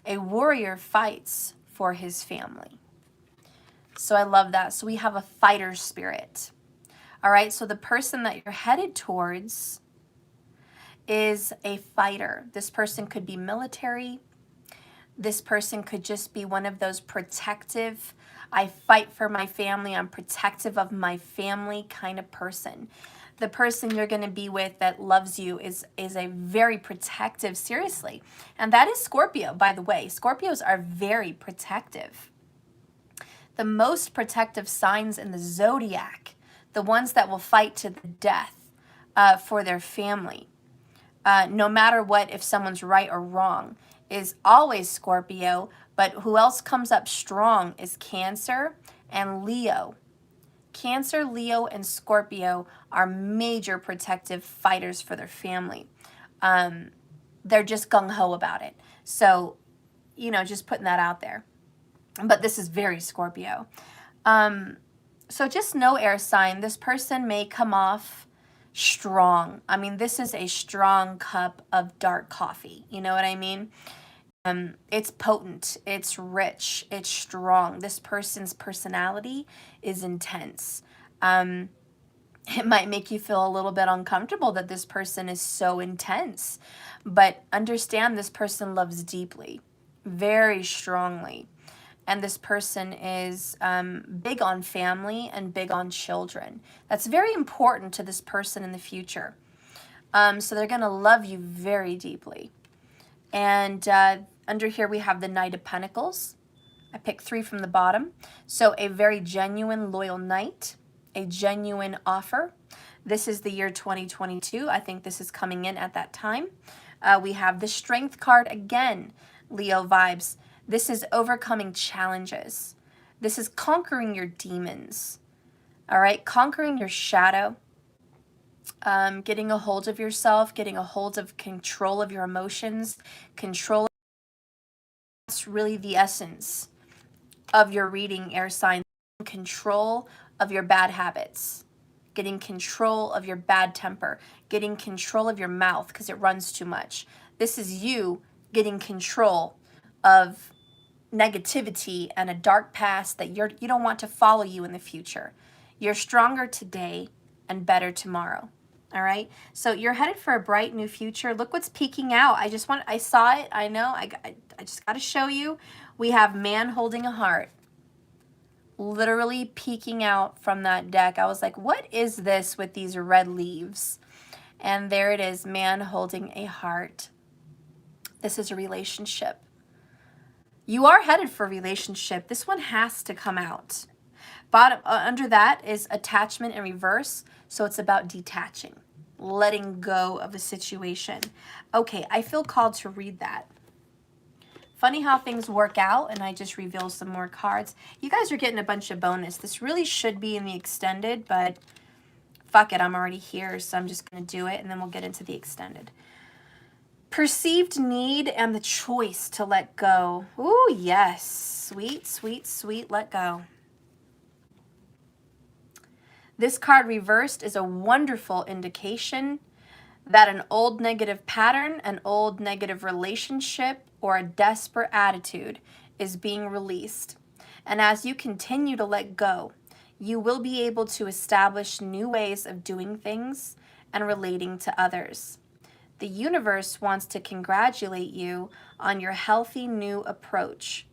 A warrior fights for his family. So I love that. So we have a fighter spirit. All right, so the person that you're headed towards is a fighter. This person could be military. This person could just be one of those protective, I fight for my family, I'm protective of my family kind of person. The person you're going to be with that loves you is a very protective, seriously. And that is Scorpio, by the way. Scorpios are very protective. The most protective signs in the zodiac, the ones that will fight to the death for their family, no matter what, if someone's right or wrong, is always Scorpio. But who else comes up strong is Cancer and Leo. Cancer, Leo, and Scorpio are major protective fighters for their family. They're just gung-ho about it. So, you know, just putting that out there. But this is very Scorpio. So just know, air sign, this person may come off strong. I mean, this is a strong cup of dark coffee. You know what I mean? It's potent, it's rich, it's strong. This person's personality is intense. It might make you feel a little bit uncomfortable that this person is so intense, but understand this person loves deeply, very strongly. And this person is big on family and big on children. That's very important to this person in the future. So they're going to love you very deeply. And under here we have the Knight of Pentacles. I picked 3 from the bottom. So a very genuine, loyal knight, a genuine offer. This is the year 2022. I think this is coming in at that time. We have the Strength card again, Leo vibes. This is overcoming challenges. This is conquering your demons. All right, conquering your shadow. Getting a hold of yourself, getting a hold of control of your emotions, control. That's really the essence of your reading, air sign. Control of your bad habits, getting control of your bad temper, getting control of your mouth because it runs too much. This is you getting control of negativity and a dark past that you don't want to follow you in the future. You're stronger today and better tomorrow. All right, so you're headed for a bright new future. Look what's peeking out. I saw it. I know. I just got to show you. We have man holding a heart, literally peeking out from that deck. I was like, what is this with these red leaves? And there it is, man holding a heart. This is a relationship. You are headed for a relationship. This one has to come out. Bottom under that is attachment in reverse. So it's about detaching, letting go of a situation. Okay, I feel called to read that. Funny how things work out, and I just reveal some more cards. You guys are getting a bunch of bonus. This really should be in the extended, but fuck it, I'm already here, so I'm just going to do it, and then we'll get into the extended. Perceived need and the choice to let go. Ooh, yes. Sweet, sweet, sweet, let go. This card reversed is a wonderful indication that an old negative pattern, an old negative relationship, or a desperate attitude is being released. And as you continue to let go, you will be able to establish new ways of doing things and relating to others. The universe wants to congratulate you on your healthy new approach,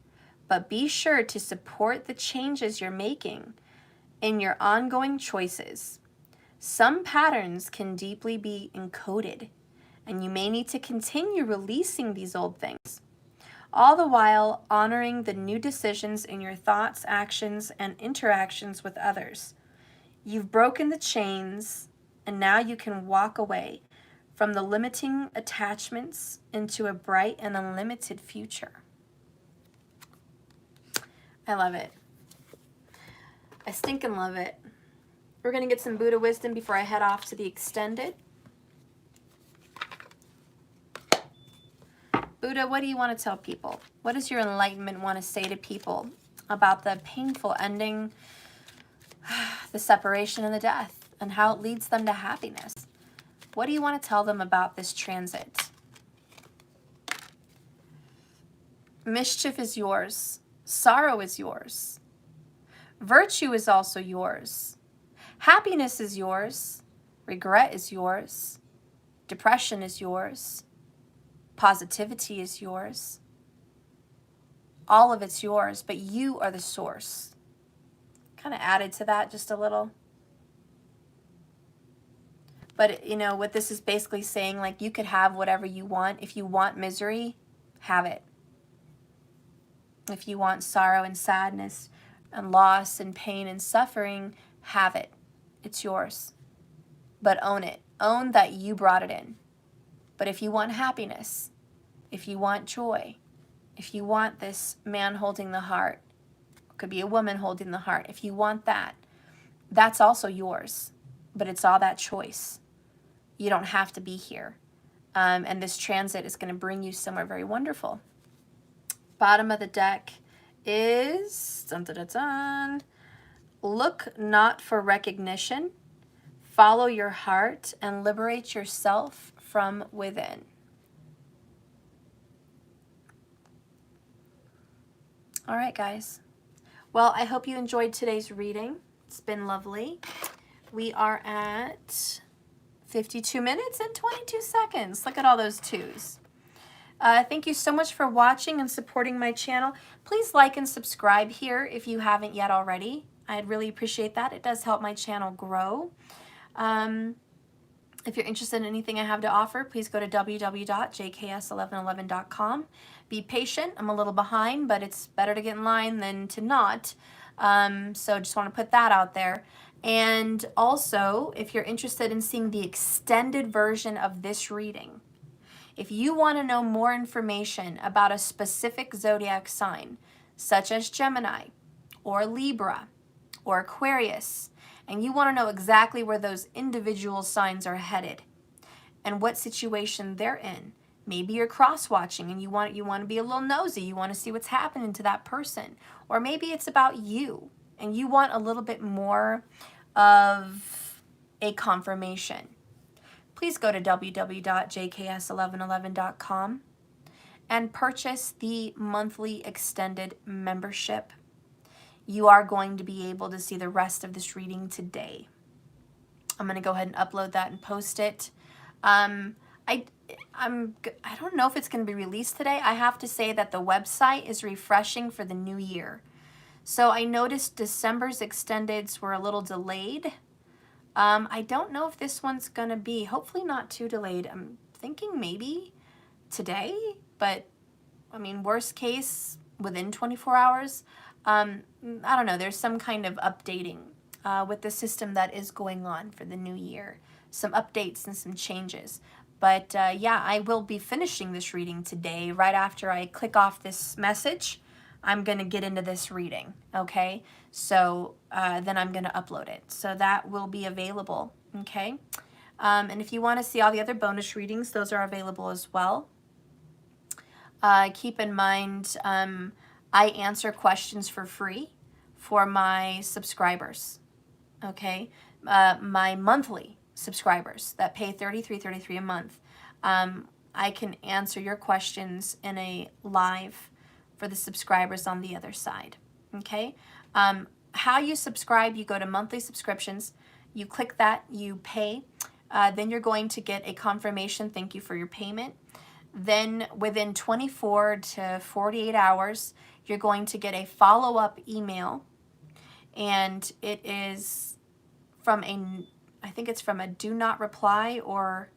but be sure to support the changes you're making in your ongoing choices. Some patterns can deeply be encoded, and you may need to continue releasing these old things, all the while honoring the new decisions in your thoughts, actions, and interactions with others. You've broken the chains, and now you can walk away from the limiting attachments into a bright and unlimited future. I love it. I stinking love it. We're going to get some Buddha wisdom before I head off to the extended. Buddha, what do you want to tell people? What does your enlightenment want to say to people about the painful ending, the separation and the death, and how it leads them to happiness? What do you want to tell them about this transit? Mischief is yours. Sorrow is yours. Virtue is also yours. Happiness is yours. Regret is yours. Depression is yours. Positivity is yours. All of it's yours, but you are the source. Kind of added to that just a little. But, you know, what this is basically saying, like, you could have whatever you want. If you want misery, have it. If you want sorrow and sadness and loss and pain and suffering, have it. It's yours. But own it. Own that you brought it in. But if you want happiness, if you want joy, if you want this man holding the heart, it could be a woman holding the heart, if you want that, that's also yours. But it's all that choice. You don't have to be here. And this transit is going to bring you somewhere very wonderful. Bottom of the deck is, dun, dun, dun, dun, look not for recognition, follow your heart, and liberate yourself from within. All right, guys. Well, I hope you enjoyed today's reading. It's been lovely. We are at 52 minutes and 22 seconds. Look at all those twos. Thank you so much for watching and supporting my channel. Please like and subscribe here if you haven't yet already. I'd really appreciate that. It does help my channel grow. If you're interested in anything I have to offer, please go to www.jks1111.com. Be patient. I'm a little behind, but it's better to get in line than to not. So just want to put that out there. And also, if you're interested in seeing the extended version of this reading, if you want to know more information about a specific zodiac sign, such as Gemini, or Libra, or Aquarius, and you want to know exactly where those individual signs are headed and what situation they're in. Maybe you're cross-watching and you want to be a little nosy. You want to see what's happening to that person. Or maybe it's about you and you want a little bit more of a confirmation. Please go to www.jks1111.com and purchase the monthly extended membership. You are going to be able to see the rest of this reading today. I'm going to go ahead and upload that and post it. I don't know if it's going to be released today. I have to say that the website is refreshing for the new year. So I noticed December's extendeds were a little delayed. I don't know if this one's going to be, hopefully not too delayed. I'm thinking maybe today, but I mean, worst case, within 24 hours. I don't know, there's some kind of updating with the system that is going on for the new year. Some updates and some changes. But yeah, I will be finishing this reading today. Right after I click off this message, I'm going to get into this reading, okay? So then I'm going to upload it. So that will be available, okay? And if you want to see all the other bonus readings, those are available as well. Keep in mind, I answer questions for free for my subscribers, okay? My monthly subscribers that pay $33.33 a month. I can answer your questions in a live for the subscribers on the other side, okay? How you subscribe, you go to monthly subscriptions, you click that, you pay. Then you're going to get a confirmation, thank you for your payment. Then within 24 to 48 hours, you're going to get a follow-up email, and it is from I think it's from a do not reply or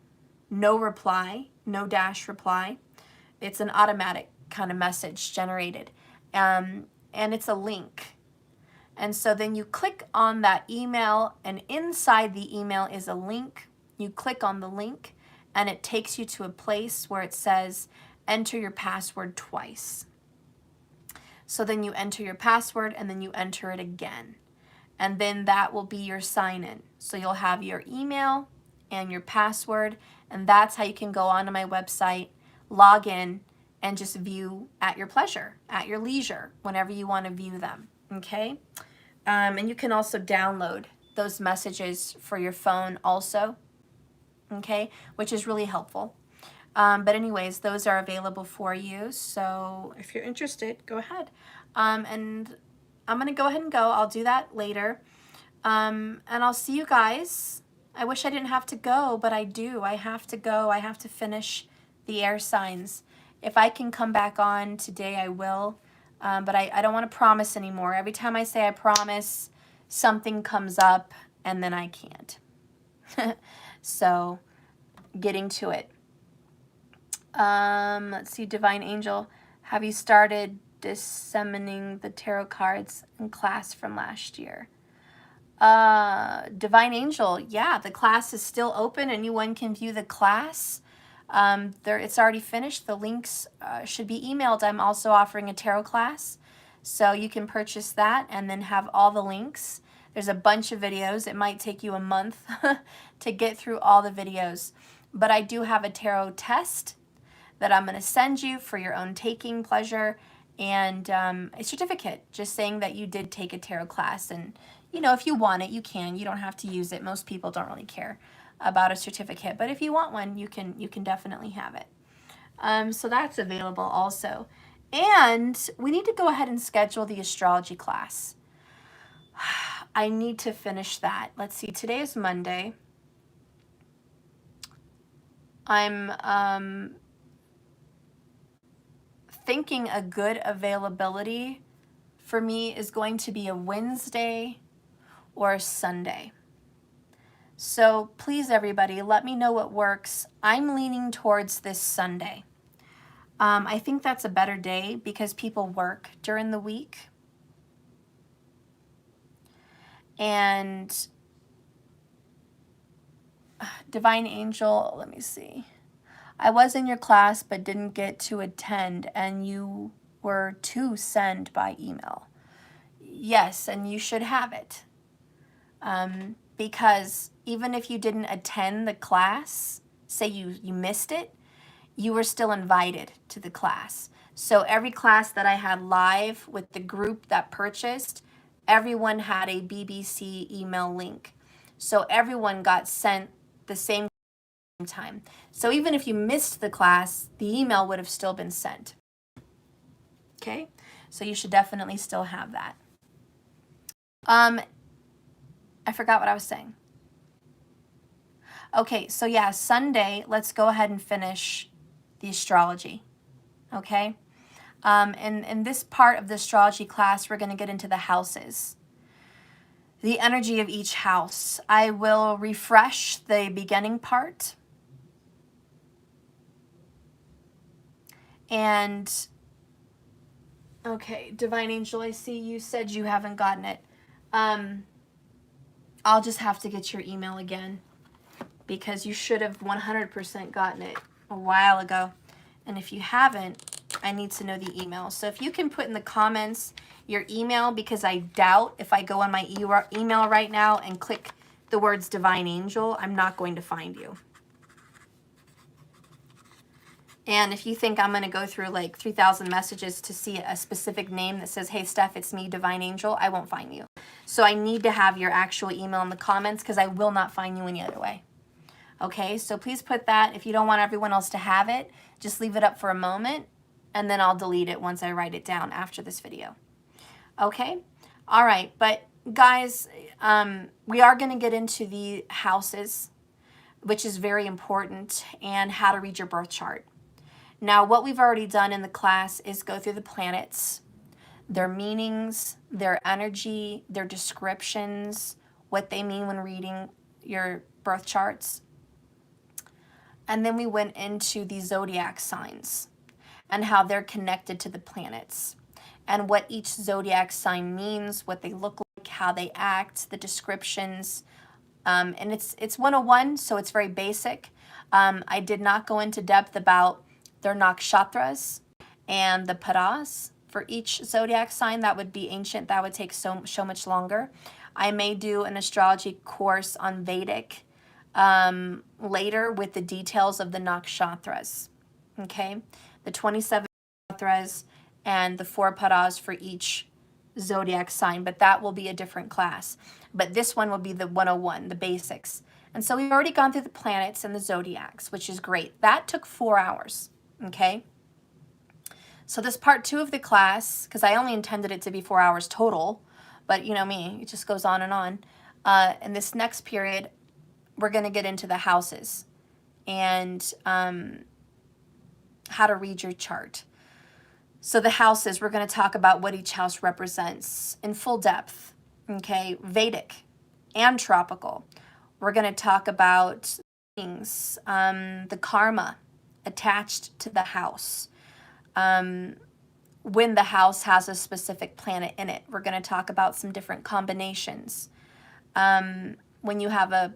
no reply, no dash reply. It's an automatic kind of message generated, and it's a link. And so then you click on that email, and inside the email is a link. You click on the link, and it takes you to a place where it says, enter your password twice. So then you enter your password, and then you enter it again. And then that will be your sign-in. So you'll have your email and your password, and that's how you can go onto my website, log in, and just view at your pleasure, at your leisure, whenever you want to view them, okay? And you can also download those messages for your phone also, okay, which is really helpful. But anyways, those are available for you, so if you're interested, go ahead. And I'm going to go ahead and go. I'll do that later. And I'll see you guys. I wish I didn't have to go, but I do. I have to go. I have to finish the air signs. If I can come back on today, I will. But I don't want to promise anymore. Every time I say I promise, something comes up, and then I can't. So, getting to it. Let's see, Divine Angel. Have you started disseminating the tarot cards in class from last year? Divine Angel, yeah, the class is still open. Anyone can view the class. It's already finished. The links should be emailed. I'm also offering a tarot class, so you can purchase that and then have all the links. There's a bunch of videos. It might take you a month to get through all the videos, but I do have a tarot test that I'm going to send you for your own taking pleasure, and a certificate just saying that you did take a tarot class. And you know, if you want it, you can. You don't have to use it. Most people don't really care about a certificate, but if you want one, you can definitely have it. So that's available also. And we need to go ahead and schedule the astrology class. I need to finish that. Let's see, today is Monday. I'm thinking a good availability for me is going to be a Wednesday or a Sunday. So please, everybody, let me know what works. I'm leaning towards this Sunday. I think that's a better day because people work during the week. And Divine Angel, let me see. I was in your class but didn't get to attend, and you were to send by email. Yes, and you should have it. Because even if you didn't attend the class, say you missed it, you were still invited to the class. So every class that I had live with the group that purchased, everyone had a BBC email link. So everyone got sent the same time. So even if you missed the class, the email would have still been sent. Okay? So you should definitely still have that. I forgot what I was saying. Okay, so yeah, Sunday, let's go ahead and finish the astrology. Okay? And in this part of the astrology class, we're going to get into the houses. The energy of each house. I will refresh the beginning part. And, okay, Divine Angel, I see you said you haven't gotten it. I'll just have to get your email again because you should have 100% gotten it a while ago. And if you haven't, I need to know the email. So if you can put in the comments your email, because I doubt if I go on my email right now and click the words Divine Angel, I'm not going to find you. And if you think I'm going to go through like 3,000 messages to see a specific name that says, hey, Steph, it's me, Divine Angel, I won't find you. So I need to have your actual email in the comments because I will not find you any other way. Okay, so please put that. If you don't want everyone else to have it, just leave it up for a moment, and then I'll delete it once I write it down after this video. Okay, all right, but guys, we are going to get into the houses. which is very important, and how to read your birth chart. Now, what we've already done in the class is go through the planets, their meanings, their energy, their descriptions, what they mean when reading your birth charts. And then we went into the zodiac signs and how they're connected to the planets and what each zodiac sign means, what they look like, how they act, the descriptions. And it's 101, so it's very basic. I did not go into depth about their nakshatras and the paras for each zodiac sign. That would be ancient. That would take so much longer. I may do an astrology course on Vedic later with the details of the nakshatras. Okay, the 27 nakshatras and the 4 paras for each zodiac sign, but that will be a different class. But this one will be the 101, the basics. And so we've already gone through the planets and the zodiacs, which is great. That took 4 hours, okay? So this part 2 of the class, because I only intended it to be 4 hours total, but you know me, it just goes on and on. In this next period, we're going to get into the houses and how to read your chart. So the houses, we're going to talk about what each house represents in full depth, okay? Vedic and tropical. We're going to talk about things, the karma attached to the house. When the house has a specific planet in it, we're going to talk about some different combinations. When you have a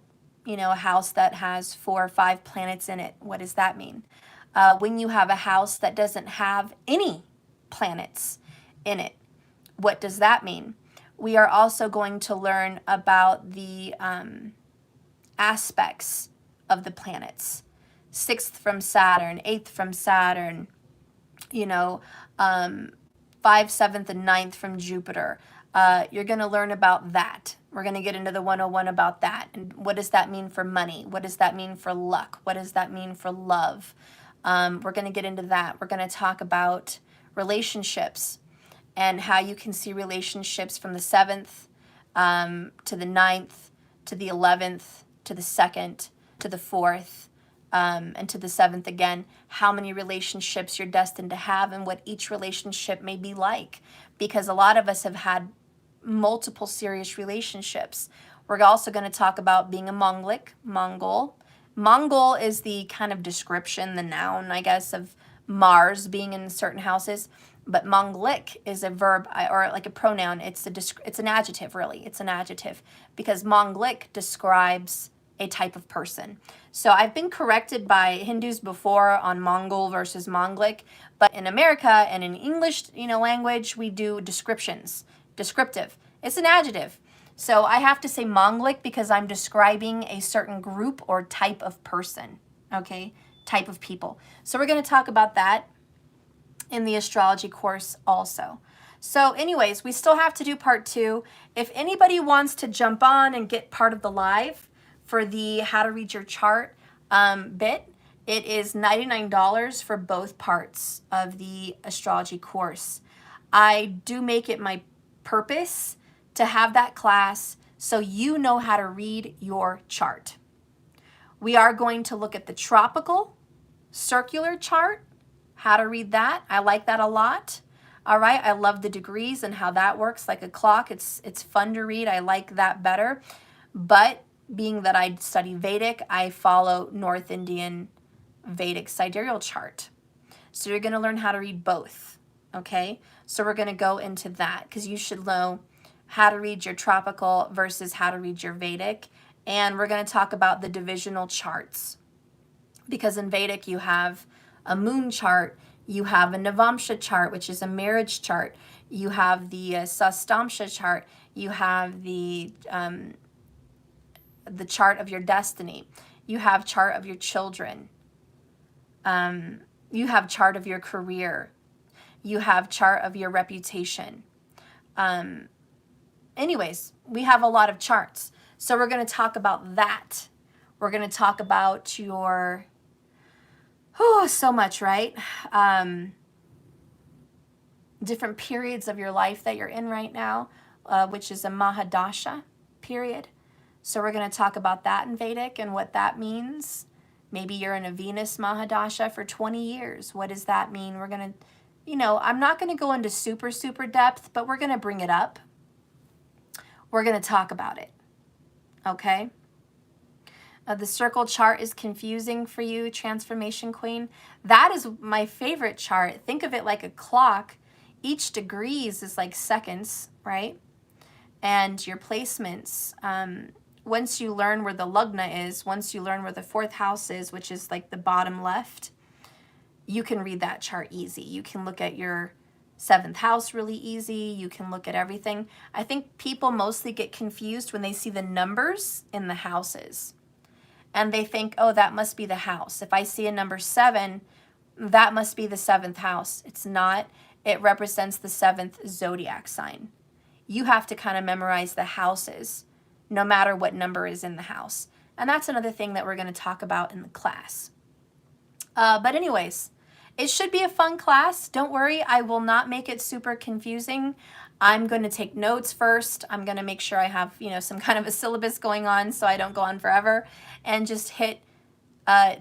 house that has 4 or 5 planets in it, what does that mean? When you have a house that doesn't have any planets in it, what does that mean? We are also going to learn about the aspects of the planets. 6th from Saturn, 8th from Saturn, 5th, 7th, and 9th from Jupiter. You're going to learn about that. We're going to get into the 101 about that. And what does that mean for money? What does that mean for luck? What does that mean for love? We're going to get into that. We're going to talk about relationships and how you can see relationships from the 7th to the 9th to the 11th to the 2nd to the 4th and to the 7th again, how many relationships you're destined to have and what each relationship may be like, because a lot of us have had multiple serious relationships. We're also going to talk about being a Mongol. Mongol is the kind of description, the noun, I guess, of Mars being in certain houses, but Mongolic is a verb or like a pronoun. It's an adjective, really. It's an adjective because Mongolic describes a type of person. So I've been corrected by Hindus before on Mongol versus Mongolic, but in America and in English, language, we do descriptions. Descriptive. It's an adjective. So I have to say Mongolic because I'm describing a certain group or type of person, okay? Type of people. So we're going to talk about that in the astrology course also. So anyways, we still have to do part 2. If anybody wants to jump on and get part of the live for the how to read your chart bit, it is $99 for both parts of the astrology course. I do make it my purpose to have that class so you know how to read your chart. We are going to look at the tropical circular chart, how to read that. I like that a lot. All right, I love the degrees and how that works like a clock. It's fun to read. I like that better. But being that I study Vedic, I follow North Indian Vedic sidereal chart. So you're going to learn how to read both, okay? So we're going to go into that because you should know how to read your tropical versus how to read your Vedic. And we're going to talk about the divisional charts because in Vedic you have a moon chart, you have a Navamsha chart, which is a marriage chart, you have the Sastamsha chart, you have the chart of your destiny, you have chart of your children, you have chart of your career, you have chart of your reputation. Anyways, we have a lot of charts. So we're going to talk about that. We're going to talk about your, so much, right? Different periods of your life that you're in right now, which is a Mahadasha period. So we're going to talk about that in Vedic and what that means. Maybe you're in a Venus Mahadasha for 20 years. What does that mean? We're going to, you know, I'm not going to go into super depth, but we're going to bring it up. We're going to talk about it. Okay? The circle chart is confusing for you, Transformation Queen. That is my favorite chart. Think of it like a clock. Each degrees is like seconds, right? And your placements, once you learn where the Lugna is, once you learn where the 4th house is, which is like the bottom left, you can read that chart easy. You can look at your 7th house really easy. You can look at everything. I think people mostly get confused when they see the numbers in the houses. And they think, oh, that must be the house. If I see a number 7, that must be the 7th house. It's not. It represents the 7th zodiac sign. You have to kind of memorize the houses, no matter what number is in the house. And that's another thing that we're going to talk about in the class. But anyways, it should be a fun class. Don't worry, I will not make it super confusing. I'm going to take notes first. I'm going to make sure I have, you know, some kind of a syllabus going on so I don't go on forever, and just hit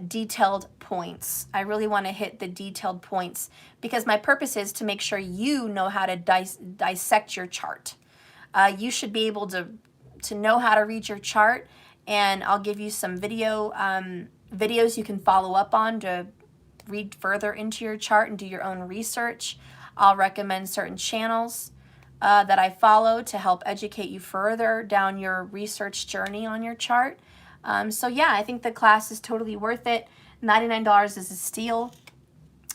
detailed points. I really want to hit the detailed points because my purpose is to make sure you know how to dissect your chart. You should be able to know how to read your chart, and I'll give you some videos you can follow up on to read further into your chart and do your own research. I'll recommend certain channels that I follow to help educate you further down your research journey on your chart. So yeah, I think the class is totally worth it. $99 is a steal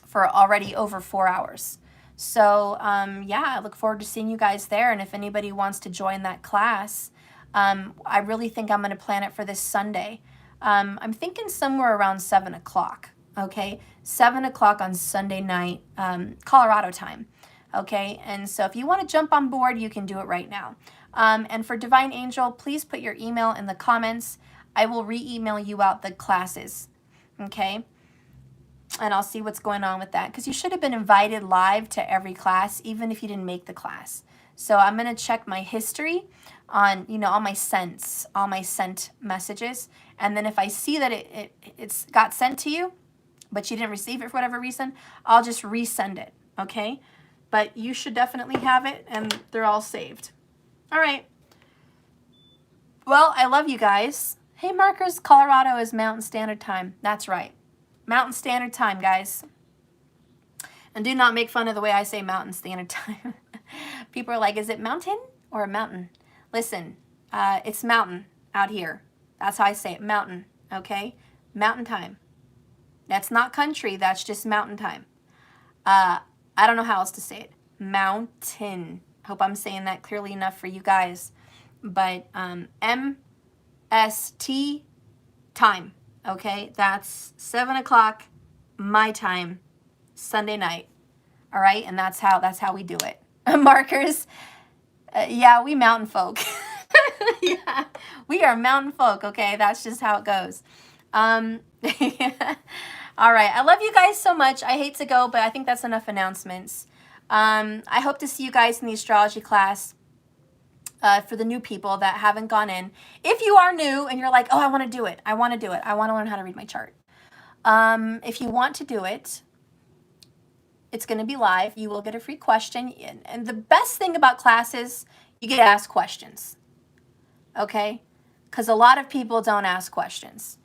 for already over 4 hours. So yeah, I look forward to seeing you guys there. And if anybody wants to join that class, I really think I'm going to plan it for this Sunday. I'm thinking somewhere around 7 o'clock. Okay, 7 o'clock on Sunday night, Colorado time. Okay, and so if you want to jump on board, you can do it right now. And for Divine Angel, please put your email in the comments. I will re-email you out the classes. Okay, and I'll see what's going on with that, because you should have been invited live to every class, even if you didn't make the class. So I'm going to check my history on, you know, all my sent messages, and then if I see that it's got sent to you, but you didn't receive it for whatever reason, I'll just resend it, okay? But you should definitely have it, and they're all saved. All right. Well, I love you guys. Hey, Markers, Colorado is Mountain Standard Time. That's right. Mountain Standard Time, guys. And do not make fun of the way I say Mountain Standard Time. People are like, is it mountain or a mountain? Listen, it's mountain out here. That's how I say it, mountain, okay? Mountain time. That's not country, that's just mountain time. I don't know how else to say it. Mountain. Hope I'm saying that clearly enough for you guys. But MST time, okay? That's 7 o'clock my time, Sunday night. All right, and that's how we do it. Markers, yeah, we mountain folk. Yeah, we are mountain folk, okay? That's just how it goes. All right, I love you guys so much. I hate to go, but I think that's enough announcements. I hope to see you guys in the astrology class for the new people that haven't gone in. If you are new and you're like, oh, I want to do it. I want to do it. I want to learn how to read my chart. If you want to do it, it's going to be live. You will get a free question. And the best thing about classes, you get to ask questions. Okay? Because a lot of people don't ask questions.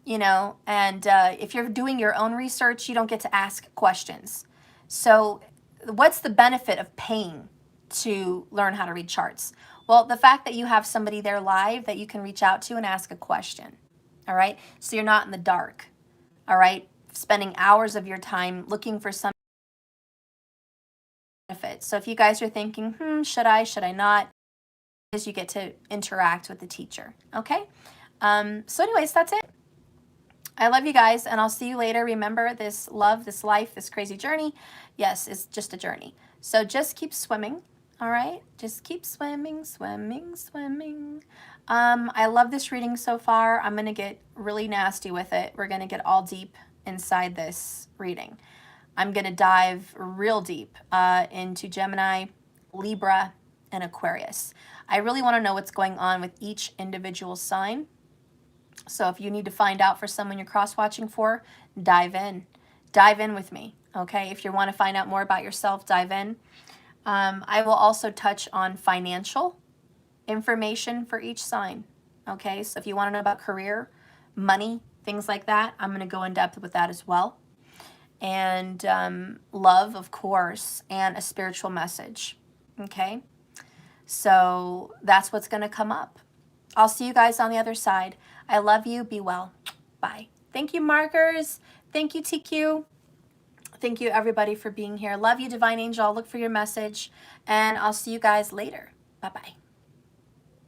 You know, and if you're doing your own research, you don't get to ask questions. So what's the benefit of paying to learn how to read charts? Well, the fact that you have somebody there live that you can reach out to and ask a question. All right. So you're not in the dark. All right. Spending hours of your time looking for some benefit. So if you guys are thinking, should I not? Is you get to interact with the teacher. Okay. So anyways, that's it. I love you guys, and I'll see you later. Remember, this love, this life, this crazy journey, yes, it's just a journey. So just keep swimming, all right? Just keep swimming, swimming, swimming. I love this reading so far. I'm going to get really nasty with it. We're going to get all deep inside this reading. I'm going to dive real deep into Gemini, Libra, and Aquarius. I really want to know what's going on with each individual sign. So if you need to find out for someone you're cross-watching for, dive in. Dive in with me, okay? If you want to find out more about yourself, dive in. I will also touch on financial information for each sign, okay? So if you want to know about career, money, things like that, I'm going to go in depth with that as well. And love, of course, and a spiritual message, okay? So that's what's going to come up. I'll see you guys on the other side. I love you. Be well. Bye. Thank you, markers. Thank you, TQ. Thank you, everybody, for being here. Love you, Divine Angel. I'll look for your message, and I'll see you guys later. Bye-bye.